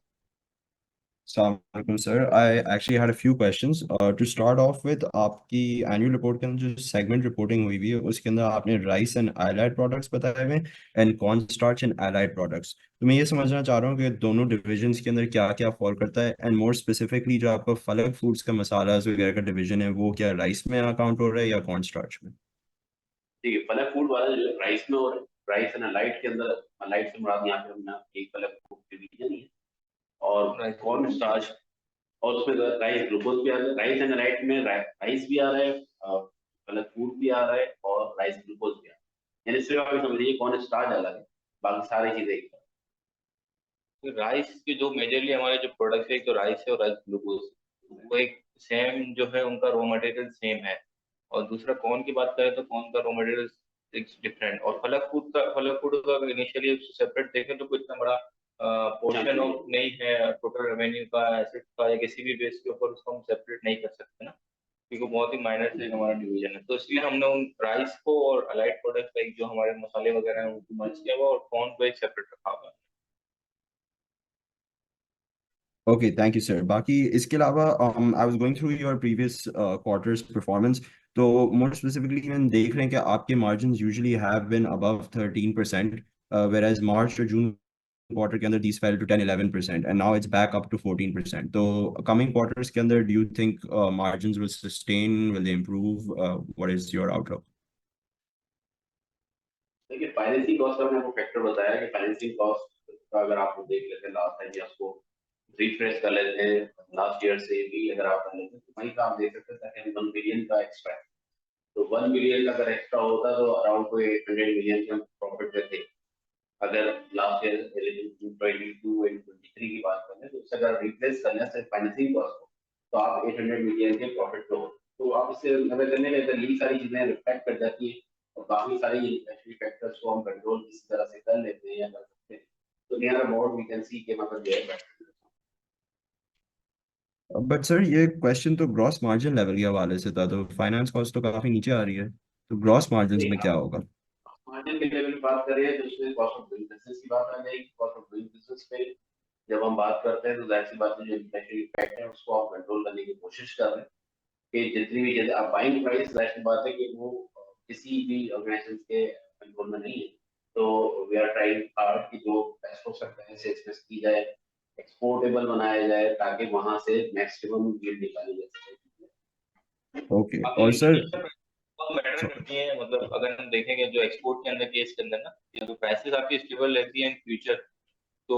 Assalamualaikum, sir. I actually had a few questions. To start off with, आपकी annual report के अंदर जो segment reporting हुई हुई है, उसके अंदर आपने rice and allied products बताए हुए हैं and corn starch and allied products. तो मैं ये समझना चाह रहा हूँ कि दोनों divisions के अंदर क्या क्या fall करता है, and more specifically जो आपका फलक foods का मसालास वगैरह का division है, वो क्या rice में account हो रहा है या corn starch में? देखिए, फलक फूड वाला जो राइस में, और राइस एंड अलाइट के अंदर, अलाइट से मुराद यहाँ पे हमने एक फलक फूड डिवीजन ही है, और कॉर्न स्टार्च, और उसमें राइस ग्लूकोज भी आ रहा है। राइस एंड अलाइट में राइस भी आ रहा है, फलक फूड भी आ रहा है, और राइस ग्लूकोज भी आ रहा है। यानी सिर्फ आप समझिए कॉर्न स्टार्च अलग है, बाकी सारी चीजें एक साथ। तो राइस के जो मेजरली हमारे जो प्रोडक्ट है, एक तो राइस है और राइस ग्लूकोज, वो एक सेम जो है उनका रॉ मटेरियल सेम है। और दूसरा कॉर्न की बात करें तो कॉर्न का रॉ मटेरियल इट्स डिफरेंट। और फलक फूड का अगर इनिशियली सेपरेट देखें तो कोई इतना बड़ा पोर्शन ऑफ नहीं है टोटल रेवेन्यू का, एसेट का, या किसी भी बेस के ऊपर उसको हम सेपरेट नहीं कर सकते ना, क्योंकि बहुत ही माइनर से हमारा डिवीजन है। तो इसलिए हमने उन राइस को और अलाइड प्रोडक्ट लाइक जो हमारे मसाले वगैरह हैं उनको मर्ज किया हुआ, और कॉर्न को एक सेपरेट रखा हुआ है। Okay, thank you, sir. बाकी इसके अलावा I was going through your previous quarters performance. तो more specifically हम देख रहे हैं कि आपके margins usually have been above 13%, whereas March और June quarter के अंदर these fell to 10-11%, and now it's back up to 14%. तो coming quarters के अंदर do you think margins will sustain, will they improve? What is your outlook? देखिए, financing cost का मैंने आपको फैक्टर बताया कि फाइनेंसिंग कॉस्ट का अगर आप देख लेते हैं लास्ट टाइम, या उसको रिफ्रेश कर लेते हैं लास्ट ईयर से भी अगर आप कर लेते हैं, तो वहीं का आप देख सकते हैं कि 1 बिलियन का एक्स्ट्रा है। तो 1 बिलियन का अगर एक्स्ट्रा होता तो अराउंड कोई 800 मिलियन के हम प्रॉफिट में थे। अगर लास्ट ईयर 22 एंड 23 की बात करें, तो उससे अगर रिप्लेस करना है फाइनेंसिंग कॉस्ट को, तो आप 800 मिलियन के प्रॉफिट पे हो। तो आप इससे अगर करने लगे तो यही सारी चीजें रिफ्लेक्ट कर जाती है, और काफी सारी इन्फ्लेशनरी फैक्टर्स को हम कंट्रोल किसी तरह से कर लेते हैं या कर सकते हैं। तो near about we can see के मतलब जो है। But sir, ये question तो gross margin level के हवाले से था, तो finance cost तो काफी नीचे आ रही है, तो gross margins में क्या होगा? मार्जिन के लेवल की बात करें तो उसमें कॉस्ट ऑफ डूइंग बिजनेस की बात आ जाएगी। कॉस्ट ऑफ डूइंग बिजनेस पे जब हम बात करते हैं, तो जाहिर सी बात है जो इन्फ्लेशनरी इफेक्ट है उसको आप कंट्रोल करने की कोशिश कर रहे हैं कि जितनी भी जैसे आप बाइंग प्राइस, जाहिर सी बात है कि वो किसी भी ऑर्गेनाइजेशन के कंट्रोल में नहीं है। तो वी आर ट्राइंग हार्ड कि जो बेस्ट हो सकता है सेल्स की जाए, एक्सपोर्टेबल बनाया जाए, ताकि वहां से मैक्सिमम यील्ड निकाली जा सके। Okay, और sir, मैटर करती है, मतलब अगर हम देखेंगे जो एक्सपोर्ट के अंदर केस के अंदर ना, ये जो प्राइसेस आपकी स्टेबल रहती है इन फ्यूचर, तो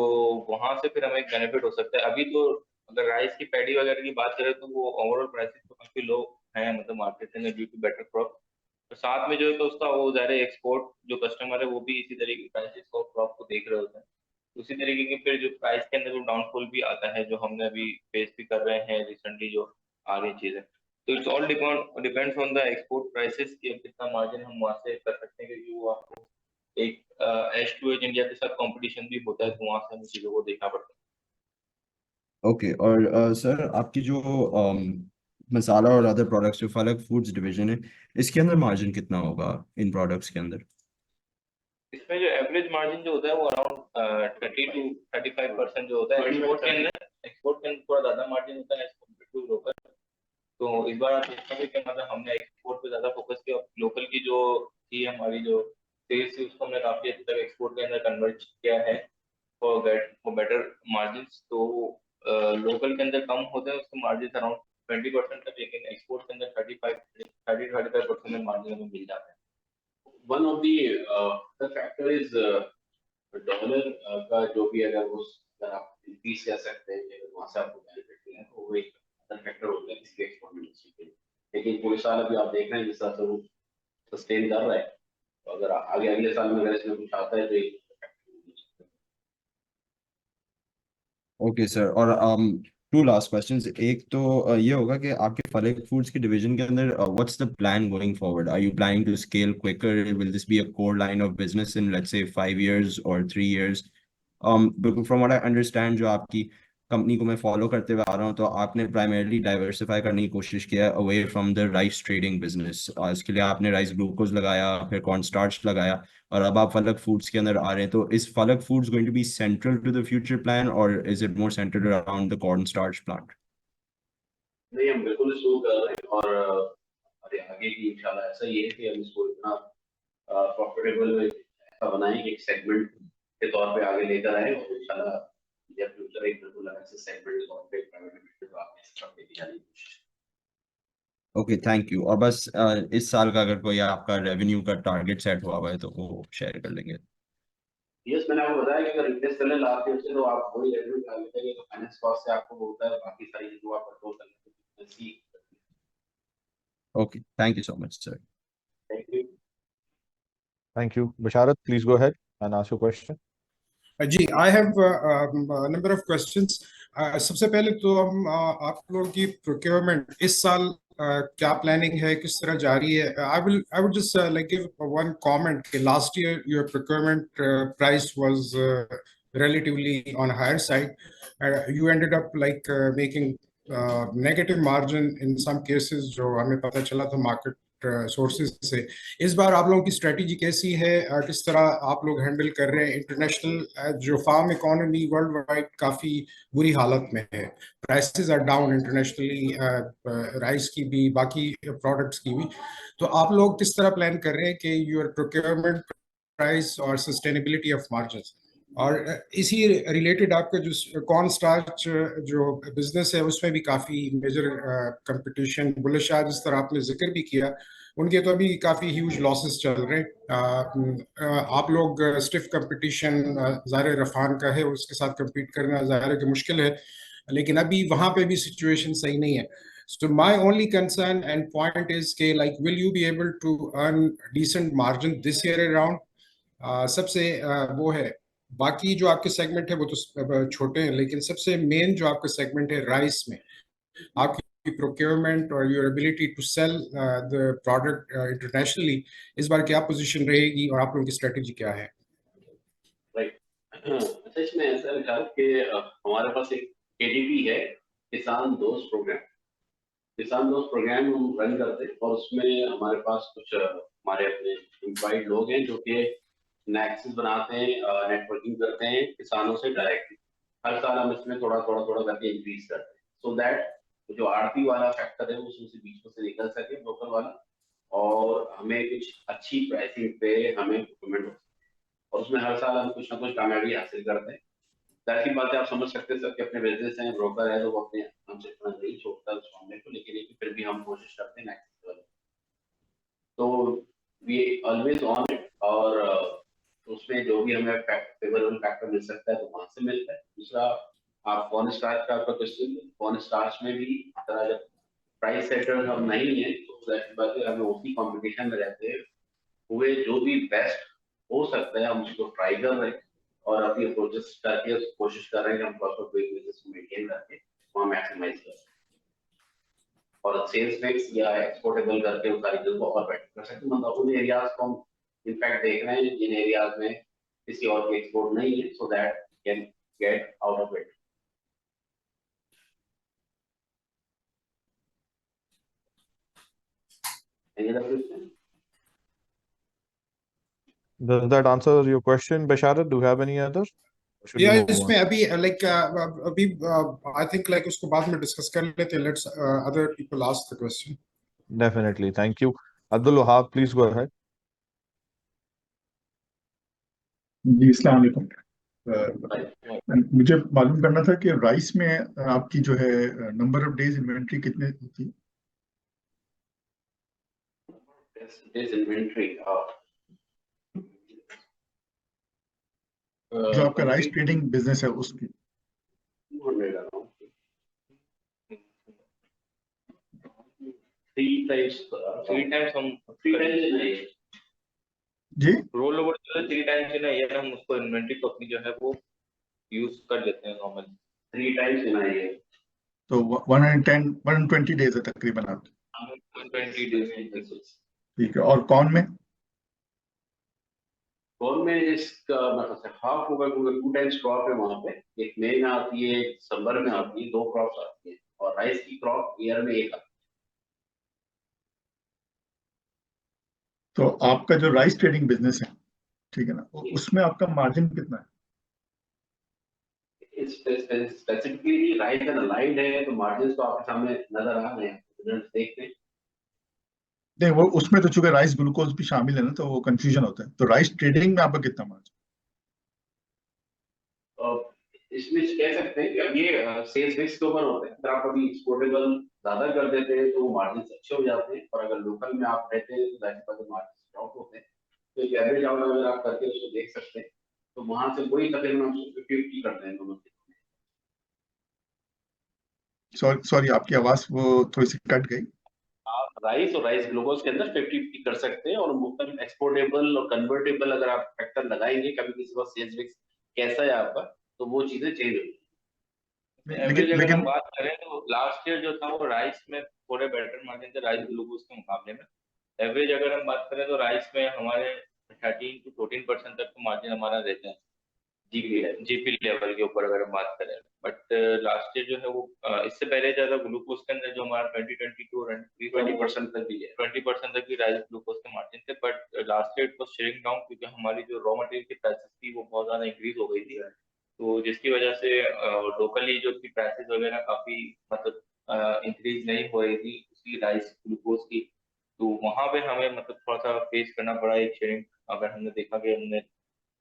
वहां से फिर हमें एक बेनिफिट हो सकता है। अभी तो अगर राइस की पैडी वगैरह की बात करें तो वो ओवरऑल प्राइसेस तो काफी लो है, मतलब मार्केट में ड्यू टू बेटर क्रॉप। तो साथ में जो है तो उसका वो ज़ाहिर एक्सपोर्ट जो कस्टमर है वो भी इसी तरीके की प्राइसेस और क्रॉप को देख रहे होते हैं। उसी तरीके के फिर जो प्राइस के अंदर जो डाउनफॉल भी आता है, जो हमने अभी फेस भी कर रहे हैं रिसेंटली जो आ रही चीजें। तो it's all depends on the export prices कि अब कितना मार्जिन हम वहां से कर सकते हैं, क्योंकि वो आपको एक एज टू एज इंडिया के साथ कंपटीशन भी होता है, तो वहां से हमें चीजों को देखना पड़ता है। ओके, और सर आपकी जो मसाला और अदर प्रोडक्ट्स जो फलक फूड्स डिवीजन है, इसके अंदर मार्जिन कितना होगा इन प्रोडक्ट्स के अंदर? इसमें जो एवरेज मार्जिन जो होता है वो अराउंड 30 to 35% जो होता है। एक्सपोर्ट के अंदर थोड़ा ज्यादा मार्जिन होता है एज कम्पेयर टू लोकल। तो इस बार आप देखते हैं कि मतलब हमने एक्सपोर्ट पे ज्यादा फोकस किया, लोकल की जो थी हमारी जो सेल्स थी उसको हमने काफी हद तक एक्सपोर्ट के अंदर कन्वर्ट किया है। for better margins. तो लोकल के अंदर कम होते हैं उसके मार्जिन अराउंड 20% तक, लेकिन एक्सपोर्ट के अंदर 35% में मार्जिन हमें मिल जाता है. One of the factor is dollar का जो भी अगर वो अगर आप इंक्रीज कर सकते हैं अगर वहाँ से आपको बेनिफिट मिले तो वो एक अदर फैक्टर होता है किसी एक्सपोर्ट इंडस्ट्री के लिए. लेकिन पूरे साल अभी आप देख रहे हैं जिस तरह से वो सस्टेन कर रहा है, तो अगर आगे अगले साल में अगर इसमें कुछ आता है तो एक ओके सर. और टू लास्ट क्वेश्चंस. एक तो ये होगा कि आपके फलक फूड्स की डिवीजन के अंदर what's the plan going forward? Are you planning to scale quicker? Will this be a core line of business in let's say 5 years और 3 years? From what I understand, जो आपकी कंपनी को मैं follow करते हुए आ रहा हूँ, तो आपने प्राइमरली डाइवर्सिफाई करने की कोशिश किया है away from the rice trading business. इसके लिए आपने राइस ग्लूकोज लगाया, फिर कॉर्न स्टार्च लगाया, और अब आप फलक फूड्स के अंदर आ रहे हैं. तो is Falak foods going to be central to the future plan और is it more centered around the corn starch plant? नहीं, हम बिल्कुल शुरू कर रहे हैं और आगे भी इंशाल्लाह ऐसा ही है कि हम इसको इतना प्रॉफिटेबल ऐसा बनाएं कि एक सेगमेंट के तौर पे आगे लेकर आए और इंशाल्लाह या फ्यूचर एक बिल्कुल अलग से सेगमेंट के तौर पे प्राइवेट लिमिटेड को आपने स्टार्ट लेके जाने की कोशिश. Okay, thank you. और बस इस साल का अगर कोई आपका रेवेन्यू का टारगेट सेट हुआ हुआ है तो वो शेयर कर लेंगे. यस, मैंने आपको बताया कि अगर रिप्लेस कर ले लास्ट ईयर से तो आप वही रेवेन्यू टारगेट करेंगे तो फाइनेंस कॉस्ट से आपको होता है, बाकी सारी चीजों आप कंट्रोल कर लेते हैं. Okay, thank you so much sir. Thank you. Thank you. Basharat, please go ahead and ask your question. जी, I have a number of questions. सबसे पहले तो हम आप लोगों की procurement इस साल क्या planning है, किस तरह जारी है? I would just like give one comment. Last year your procurement price was relatively on higher side. You ended up like making negative margin in some cases जो हमें पता चला था market सोर्सेज से. इस बार आप लोगों की स्ट्रेटजी कैसी है? किस तरह आप लोग हैंडल कर रहे हैं? इंटरनेशनल जो फार्म इकोनॉमी वर्ल्ड वाइड काफ़ी बुरी हालत में है, prices are down internationally, rice की भी, बाकी प्रोडक्ट्स की भी. तो आप लोग किस तरह प्लान कर रहे हैं कि योर प्रोक्योरमेंट प्राइस और सस्टेनेबिलिटी ऑफ मार्जिन्स? और इसी रिलेटेड आपका जो कॉर्न स्टार्च जो बिजनेस है उसमें भी काफ़ी मेजर कंपटीशन, बुलिश आज जिस तरह आपने जिक्र भी किया, उनके तो अभी काफ़ी ह्यूज लॉसेस चल रहे हैं. आप लोग स्टिफ कंपटीशन ज़ाहिर रफान का है, उसके साथ compete करना ज़ाहिर कि मुश्किल है, लेकिन अभी वहाँ पे भी सिचुएशन सही नहीं है. So my only concern and point is कि like will you be able to earn decent margin this year around? सबसे वो है. बाकी जो आपके सेगमेंट है वो तो छोटे हैं, लेकिन सबसे मेन जो आपका सेगमेंट है राइस में, आपकी प्रोक्योरमेंट और your ability to sell the product internationally, इस बार क्या पोजीशन रहेगी और आप लोगों की स्ट्रेटजी क्या है? राइट. अच्छा, इसमें ऐसा लिखा कि हमारे पास एक KDP है, किसान दोस्त प्रोग्राम. किसान दोस्त प्रोग्राम हम रन करते हैं और उसमें हमारे पास कुछ हमारे अपने एम्प्लॉयड लोग हैं जो कि नेक्सस बनाते हैं, नेटवर्किंग करते हैं किसानों से डायरेक्टली. हर साल हम इसमें थोड़ा करके इंक्रीज करते हैं सो दैट जो आड़ती वाला फैक्टर है उसमें से बीच में से निकल सके लोकल वाला, और हमें कुछ अच्छी प्राइसिंग पे हमें प्रोक्योरमेंट हो सके, और उसमें हर साल हम कुछ ना कुछ कामयाबी हासिल करते हैं. जाहिर सी बात है, आप समझ सकते हैं सबके अपने बिजनेस हैं, ब्रोकर है तो वो अपने हमसे इतना नहीं छोड़ता उस मामले को, लेकिन फिर भी हम कोशिश करते हैं नेक्स्ट लेवल. तो वी ऑलवेज ऑन इट, और उसमें जो भी हमें फेवरेबल फैक्टर मिल सकता है तो वहां से मिलता है. दूसरा, आप कॉर्न स्टार्च का आपका क्वेश्चन, कॉर्न स्टार्च में भी तरह जब प्राइस सेटर हम नहीं है तो जाहिर बात है हमें उसी कंपटीशन में रहते हुए जो भी बेस्ट हो सकता है हम उसको ट्राई कर रहे हैं और अपनी अप्रोचेस करके कोशिश कर रहे हैं कि हम कॉस्ट ऑफ डूइंग बिजनेस को मेंटेन करके वहाँ मैक्सिमाइज कर सकें और सेल्स मिक्स या एक्सपोर्टेबल करके उस सारी चीजों को और बेटर कर सकते हैं. मतलब उन एरियाज को हम इनफैक्ट देख रहे हैं जिन एरियाज में किसी और की एक्सपोर्ट नहीं है, so that can get out of it. Any other question? Does that answer your question, Basharat? Do you have any other? Or should we या move on? इसमें अभी लाइक अभी आई थिंक लाइक उसको बाद में discuss कर लेते हैं. Let's other people ask the question. Definitely. Thank you. Abdul Wahab, please go ahead. जी, अस्सलाम वालेकुम. मुझे मालूम करना था कि राइस में आपकी जो है नंबर ऑफ डेज इन्वेंट्री कितने होती है? This inventory. जो आपका राइस ट्रेडिंग बिजनेस है उसकी 200 around. 3 times हम 3 times नहीं जी रोल ओवर जो है 3 times in a year हम उसको इन्वेंटरी को अपनी जो है वो यूज कर लेते हैं normally 3 times in a year. तो 120 डेज है तकरीबन आपके। 20 days ठीक है, और कौन में? कौन में इसका मतलब हाफ होगा क्योंकि 2 times क्रॉप है वहां पे, एक मई में आती है, एक दिसंबर में आती है, 2 क्रॉप्स आती है, और राइस की क्रॉप ईयर में एक आती तो आपका जो राइस ट्रेडिंग बिजनेस है, ठीक है ना, उसमें आपका मार्जिन कितना है? है। स्पेसिफिकली राइस एंड अलाइंड है तो मार्जिन तो आपके सामने नजर आ रहे हैं, देखते हैं। नहीं, वो उसमें तो चूंकि राइस ग्लूकोज भी शामिल है ना, तो वो कंफ्यूजन होता है। तो राइस ट्रेडिंग में आपका कितना मार्जिन? इसमें कह सकते हैं कि अब ये सेल्स मिक्स के ऊपर होते हैं। अगर आप अभी एक्सपोर्टेबल ज्यादा कर देते हैं तो मार्जिन अच्छे हो जाते हैं, और अगर लोकल में आप रहते हैं तो जाहिर बात है मार्जिन ड्रॉप होते हैं। तो एक एवरेज आउट अगर आप करके उसको देख सकते हैं तो वहां से वही तकरीबन हम 50-50 करते हैं दोनों। सॉरी, आपकी आवाज वो थोड़ी सी कट गई। आप राइस और राइस ग्लूकोज के अंदर 50-50 कर सकते हैं, और मुख्तलिफ एक्सपोर्टेबल और कन्वर्टेबल अगर आप फैक्टर लगाएंगे कभी किसी वक्त सेल्स मिक्स कैसा है आपका, तो वो चीजें चेंज होगी। एवरेज अगर हम बात करें तो लास्ट ईयर जो था वो राइस में थोड़े बेटर मार्जिन थे राइस ग्लूकोज के मुकाबले में। एवरेज अगर हम बात करें तो राइस में हमारे 13 to 14% तक तो मार्जिन हमारा रहता है जीपी लेवल के ऊपर अगर हम बात करें। बट लास्ट ईयर जो है वो इससे पहले ज्यादा ग्लूकोज के अंदर जो हमारा 2022 और 20% तक भी है, 20% तक भी राइस ग्लूकोज के मार्जिन थे। But last year it was sharing down क्योंकि हमारी जो रॉ मटेरियल की प्राइसेस थी वो बहुत ज्यादा इंक्रीज हो गई थी, तो जिसकी वजह से लोकली जो की प्राइसेस वगैरह काफी मतलब इंक्रीज नहीं हो रही थी उसकी राइस ग्लूकोज की। तो वहां पे हमें मतलब थोड़ा सा फेस करना पड़ा एक शेयरिंग। अगर हमने देखा कि हमने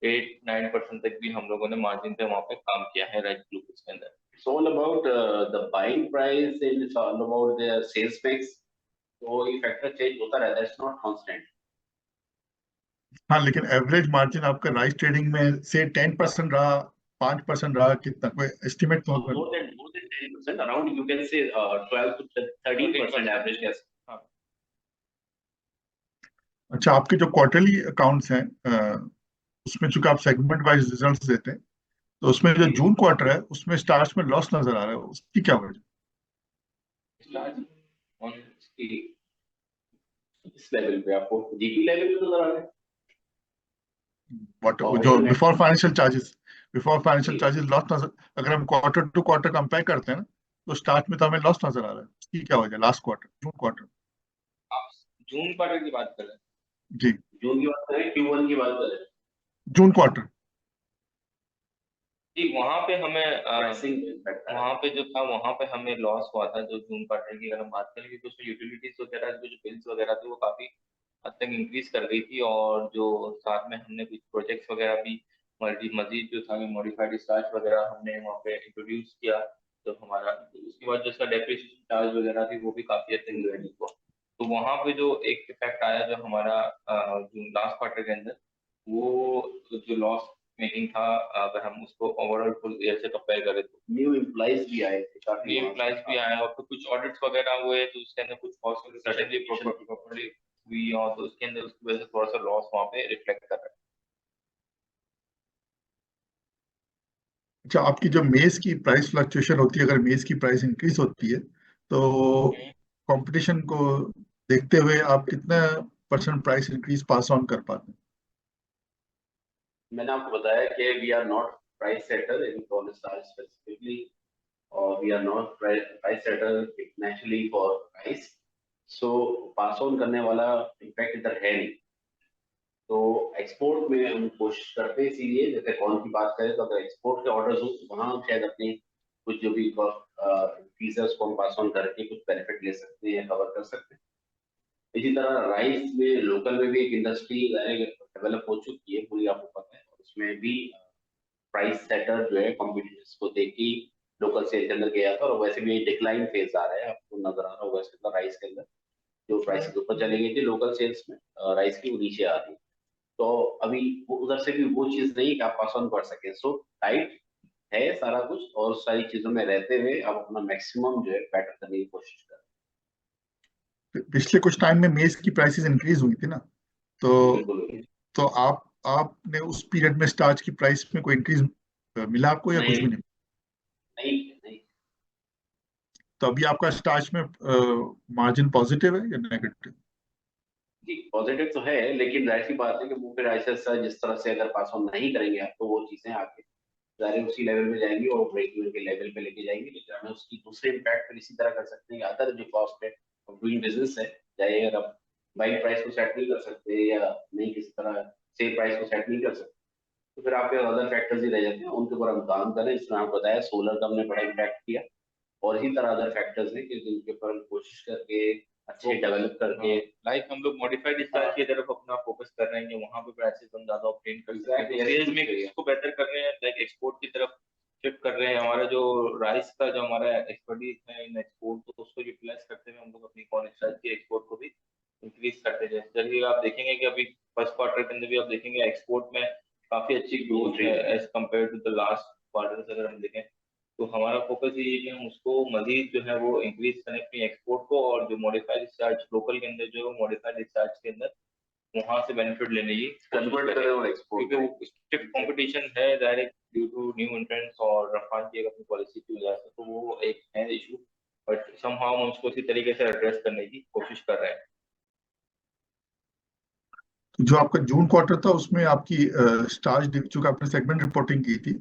8-9% तक भी हम लोगों ने मार्जिन पे वहां पे काम किया है राइस ग्लूकोज के अंदर। It's all about the buying price and it's all about the sales mix. तो ये फैक्टर चेंज होता रहता है, इट्स नॉट कांस्टेंट। हाँ, लेकिन एवरेज मार्जिन आपका राइस ट्रेडिंग में से 10% रहा, 5% रहा, कितना कोई एस्टिमेट तो होगा? More than 10%, around you can say 12 to 13% average कह सकते हैं। अच्छा, आपके जो क्वार्टरली अकाउंट्स हैं उसमें चूंकि आप सेगमेंट वाइज रिजल्ट्स देते हैं, तो उसमें जो जून क्वार्टर है उसमें स्टार्च में लॉस नजर आ रहा है, उसकी क्या वजह? इस लेवल पे आपको जीपी लेवल पे नजर आ रहा है। जो बिफोर फाइनेंशियल चार्जेस लॉस नजर, अगर हम क्वार्टर टू क्वार्टर कंपेयर करते हैं ना, तो स्टार्ट में तो हमें लॉस नजर आ रहा है, उसकी क्या वजह? लास्ट क्वार्टर, जून क्वार्टर। आप जून क्वार्टर की बात कर रहे हैं? जी, जून की बात करें, Q1 की बात करें, जून क्वार्टर। जी वहां पे हमें वहां पे जो था वहां पे हमें लॉस हुआ था जो जून क्वार्टर की अगर हम बात करें, क्योंकि उसमें यूटिलिटीज वगैरह जो बिल्स वगैरह थे वो काफी हद तक इंक्रीज कर गई थी, और जो साथ में हमने कुछ प्रोजेक्ट्स वगैरह भी मजीद जो था मॉडिफाइड स्टार्च वगैरह हमने वहाँ पे इंट्रोड्यूस किया। तो हमारा उसके बाद जो उसका डेप्रिसिएशन चार्ज वगैरह थी वो भी काफी हद तक इंक्रीज हुआ। तो वहाँ पे जो एक इफेक्ट आया जो हमारा जो लास्ट क्वार्टर के अंदर वो जो लॉस मेकिंग था, अगर हम उसको ओवरऑल फुल ईयर से कंपेयर करें तो न्यू एम्प्लॉइज भी आए थे, काफी न्यू एम्प्लॉइज भी आए और फिर कुछ ऑडिट्स वगैरह हुए तो उसके अंदर कुछ कॉस्ट सडनली प्रॉपर्ली हुई, और तो उसके अंदर उसकी वजह से थोड़ा सा लॉस वहाँ पे रिफ्लेक्ट कर रहा है। अच्छा, आपकी जो मेज की प्राइस फ्लक्चुएशन होती है, अगर मेज की प्राइस इंक्रीज होती है तो कंपटीशन को देखते हुए आप कितना % प्राइस इंक्रीज पास ऑन कर पाते हैं? मैंने आपको बताया कि we are not price setter in corn starch specifically, और we are not price setter internationally for rice, so pass on करने वाला इम्पैक्ट इधर है नहीं। तो एक्सपोर्ट में हम कोशिश करते हैं, इसीलिए जैसे कॉर्न की बात करें तो अगर एक्सपोर्ट के ऑर्डर्स हो तो वहाँ हम शायद अपनी कुछ जो भी फीस है उसको हम पास ऑन करके कुछ बेनिफिट ले सकते हैं, कवर कर सकते हैं। इसी तरह राइस में लोकल में भी एक इंडस्ट्री डेवलप हो चुकी है पूरी, आपको पता है, और उसमें भी प्राइस सेटर जो है कॉम्पिटिटर्स को देख के लोकल सेल के अंदर गया था, और वैसे भी डिक्लाइन फेज आ रहा है, आपको नजर आ रहा होगा इसके अंदर राइस के अंदर जो प्राइस ऊपर चली गई थी लोकल सेल्स में राइस की, वो नीचे आ रही है। तो अभी उधर से भी वो चीज नहीं कि आप पास ऑन कर सके, सो टाइट है सारा कुछ, और सारी चीजों में रहते हुए आप अपना मैक्सिमम जो है बेटर करने की कोशिश करें। पिछले कुछ टाइम में मेज की प्राइसेस इंक्रीज हुई थी ना, तो बिल्कुल तो आपने उस पीरियड में स्टार्च की प्राइस में कोई इंक्रीज मिला आपको या कुछ भी नहीं नहीं? नहीं नहीं। तो अभी आपका स्टार्च में मार्जिन पॉजिटिव है या नेगेटिव? जी पॉजिटिव तो है, लेकिन जाहिर सी बात है कि वो फिर ऐसा जिस तरह से अगर पास ऑन नहीं करेंगे आप, तो वो चीजें आगे जारी उसी लेवल में जाएंगी और ब्रेक इवन के लेवल पे लेके जाएंगे। लेकिन हमें उसकी दूसरे इम्पैक्ट फिर इसी तरह कर सकते हैं, अदर जो कॉस्ट है डूइंग बिजनेस है, चाहे अगर आप बाइक प्राइस को सेट नहीं कर सकते या नहीं किसी तरह सेल प्राइस को सेट नहीं कर सकते, तो फिर आपके अदर फैक्टर्स ही रह जाते हैं, उनके ऊपर हम काम करें। इसमें आपको बताया सोलर का हमने बड़ा इम्पैक्ट किया, और इसी तरह अदर फैक्टर्स हैं कि जिनके ऊपर हम कोशिश करके अच्छे डेवलप करके लाइक हम लोग मॉडिफाइड डिस्चार्ज की तरफ अपना फोकस कर रहे हैं कि वहां पे प्राइसेस हम ज्यादा ऑब्टेन कर सकते हैं, सेल्स मिक्स को बेहतर कर रहे हैं, लाइक एक्सपोर्ट की तरफ शिफ्ट कर रहे हैं। हमारा जो राइस का जो हमारा एक्सपर्टीज है इन एक्सपोर्ट, तो उसको यूटिलाइज करते हुए हम लोग अपनी कॉर्न स्टार्च की एक्सपोर्ट को भी इंक्रीज करते हैं। चलिए आप देखेंगे कि अभी फर्स्ट क्वार्टर के अंदर भी आप देखेंगे एक्सपोर्ट में काफी अच्छी ग्रोथ है as compare to the last quarter. अगर हम देखें तो हमारा फोकस ये है कि हम उसको मजीद जो है वो इंक्रीज करें अपनी एक्सपोर्ट को, और जो मॉडिफाइड डिस्चार्ज लोकल के अंदर जो मॉडिफाइड डिस्चार्ज के अंदर वहां से बेनिफिट लेने की कन्वर्ट करें और एक्सपोर्ट, क्योंकि वो स्ट्रिक्ट कंपटीशन है direct due to new entrants और रफान की अपनी पॉलिसी की वजह से, तो वो एक है इशू, बट समहाउ हम उसको इसी तरीके से एड्रेस करने की कोशिश कर रहे हैं। जो आपका जून क्वार्टर था उसमें आपकी स्टार्च चूंकि आपने सेगमेंट रिपोर्टिंग की थी,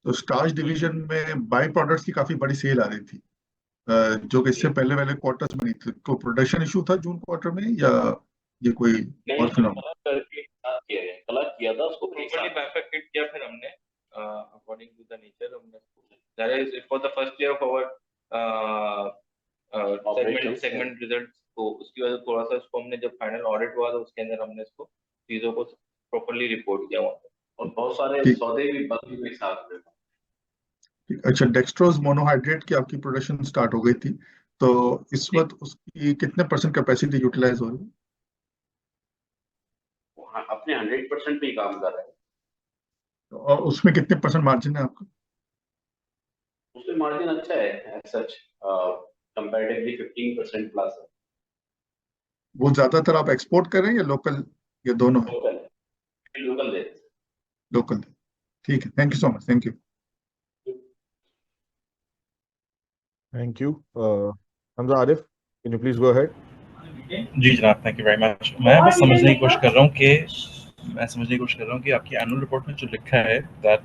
तो स्टार्च डिवीजन में बाई प्रोडक्ट्स की काफी बड़ी सेल आ रही थी, जो कि इससे पहले वाले क्वार्टर्स में नहीं थी। कोई प्रोडक्शन इशू था जून क्वार्टर में या ये कोई और फिनोमेना? कलर किया था उसको प्रॉपर्ली बाइफरकेट किया फिर हमने अकॉर्डिंग टू द नेचर हमने, that is for the first year of our segment results, तो उसकी वजह से थोड़ा सा इसको हमने जब फाइनल ऑडिट हुआ तो उसके अंदर हमने इसको चीजों को प्रॉपर्ली रिपोर्ट किया हुआ था, और बहुत सारे सौदे भी बल्क में साथ में। अच्छा, डेक्सट्रोज मोनोहाइड्रेट की आपकी प्रोडक्शन स्टार्ट हो गई थी, तो इस वक्त उसकी कितने % कैपेसिटी यूटिलाइज हो रही है? अपने 100% पे ही काम कर रहे हैं। और उसमें कितने % मार्जिन है आपका? उसमें मार्जिन अच्छा है एज सच, कंपैरेटिवली 15% प्लस है। वो ज्यादातर आप एक्सपोर्ट कर रहे हैं या लोकल, या दोनों है? लोकल है। लोकल, ठीक है। Thank you so much. Thank you. Thank you. Hamza Arif, can you please go ahead? जी जनाब, थैंक यू वेरी मच। मैं बस समझने की कोशिश कर रहा हूँ कि आपकी एनुअल रिपोर्ट में जो लिखा है that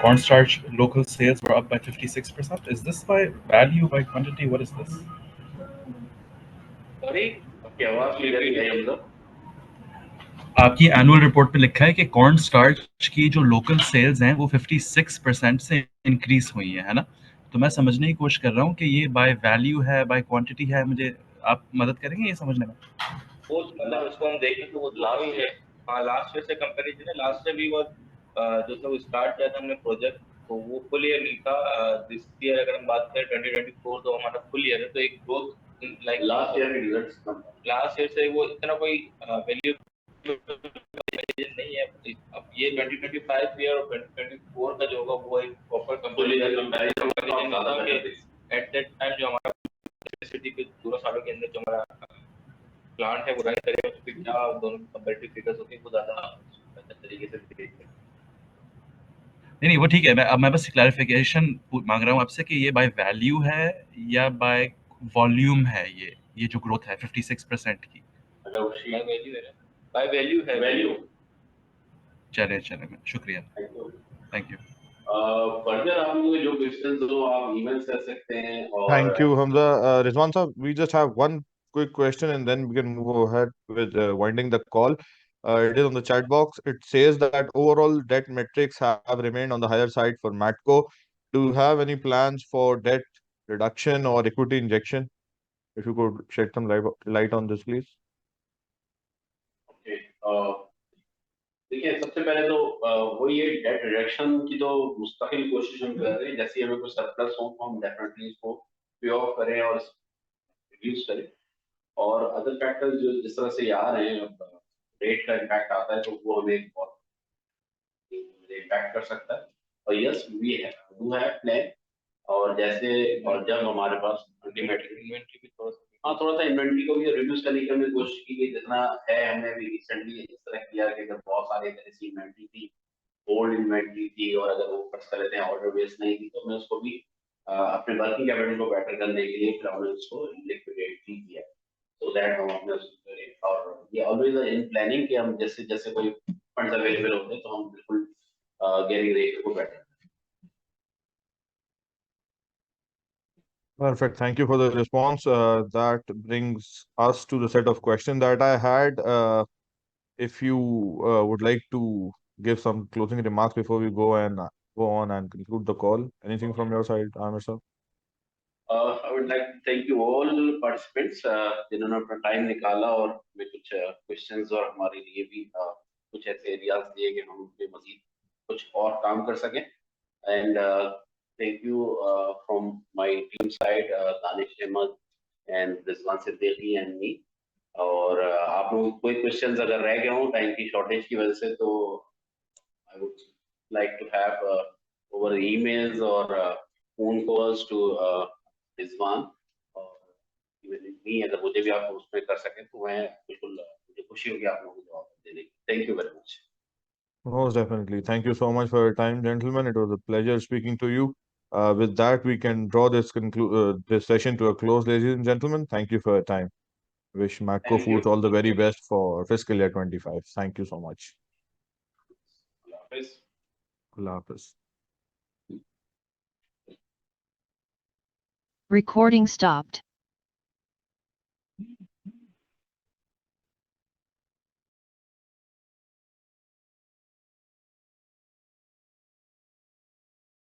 corn starch local sales were up by 56%. Is this by value, by quantity? What is this? Sorry, आपकी आवाज क्लियर नहीं आई हमजा। आपकी एनुअल रिपोर्ट पे लिखा है कि कॉर्न स्टार्च की जो लोकल सेल्स हैं वो 56% से इंक्रीज हुई है ना? तो मैं समझने की कोशिश कर रहा हूँ कि ये बाय वैल्यू है, बाय क्वांटिटी है, मुझे आप मदद करेंगे ये समझने में? वो मतलब उसको हम देखें तो वो लास्ट ईयर, हाँ लास्ट ईयर से कंपैरिजन है। लास्ट ईयर भी वो जो स्टार्ट किया था हमने प्रोजेक्ट, तो वो फुल ईयर नहीं था। दिस ईयर अगर हम बात करें 2024, तो हमारा फुल ईयर है, तो एक ग्रोथ लाइक लास्ट ईयर के रिजल्ट्स लास्ट ईयर से वो इतना कोई वैल्यू नहीं है। अब ये 2025 ईयर और 2024 का जो होगा वो एक proper comparison at that time जो हमारा सिटी के पूरा सालों के अंदर जो हमारा प्लांट है वो रन करेगा, तो फिर क्या दोनों कंपैरेटिव फिगर्स होते हैं वो ज्यादा बेहतर तरीके से देखते हैं। नहीं वो ठीक है। मैं बस क्लैरिफिकेशन मांग रहा हूँ आपसे कि ये बाय वैल्यू है या बाय वॉल्यूम है, ये जो ग्रोथ है 56% की? बाय वैल्यू है। वैल्यू चले शुक्रिया, थैंक यू। फर्दर आप लोग जो क्वेश्चंस हो आप ईमेल कर सकते हैं। और Thank you, Hamza. Rizwan sir, we just have one quick question and then we can move ahead with winding the call. It is on the chat box. It says that overall debt metrics have remained on the higher side for Matco. Do you have any plans for debt reduction or equity injection? If you could shed some light on this, please. Okay. देखिए सबसे पहले तो वही है date reduction की तो मुस्तकिल कोशिश हम कर रहे हैं। जैसे ही हमें कोई सरप्लस हो तो हम डेफिनेटली इसको पे ऑफ करें और रिड्यूस करें। और अदर फैक्टर्स जो जिस तरह से आ रहे हैं, रेट का इम्पैक्ट आता है तो वो हमें बहुत इम्पैक्ट कर सकता है। और yes we do have plan. और जैसे और जब हमारे पास अल्टीमेटली इन्वेंट्री भी थोड़ा सा हाँ थोड़ा सा इन्वेंट्री को भी रिड्यूस करने की हमने कोशिश की कि जितना है हमने भी रिसेंटली इस तरह किया कि अगर बहुत सारे ऐसी इन्वेंट्री थी, ओल्ड इन्वेंट्री थी और अगर वो खर्च कर लेते हैं ऑर्डर बेस नहीं थी तो हमने उसको भी अपने वर्किंग कैपिटल को बेटर करने के लिए फिर हमने उसको लिक्विडेट भी किया। तो दैट हम अपने और ये ऑलवेज इन प्लानिंग कि हम जैसे जैसे कोई फंड्स अवेलेबल होते हैं तो हम बिल्कुल गेयरिंग रेट को better. Perfect. Thank you for the response. That brings us to the set of questions that I had. If you would like to give some closing remarks before we go on and conclude the call, anything from your side, Amir sir? I would like to thank you all participants जिन्होंने अपना time निकाला और हमें कुछ questions और हमारे लिए भी कुछ ऐसे एरियाज दिए कि हम उन पे मजीद कुछ और काम कर सकें। And thank you from my team side Danish Ahmad and Rizwan Siddiqui and me. और आप लोगों को कोई क्वेश्चंस अगर रह गए हों टाइम की शॉर्टेज की वजह से तो I would like to have over emails और फोन कॉल्स टू रिजवान और मी। अगर मुझे भी आप उसमें कर सकें तो मैं बिल्कुल मुझे खुशी होगी आप लोगों को जवाब देने की। Thank you very much. Most definitely. Thank you so much for your time, gentlemen. It was a pleasure speaking to you. With that, we can draw this session to a close, ladies and gentlemen. Thank you for your time. Wish Macco Thank you. Foods all the very best for fiscal year 25. Thank you so much. Allah Hafiz. Allah Hafiz. Recording stopped.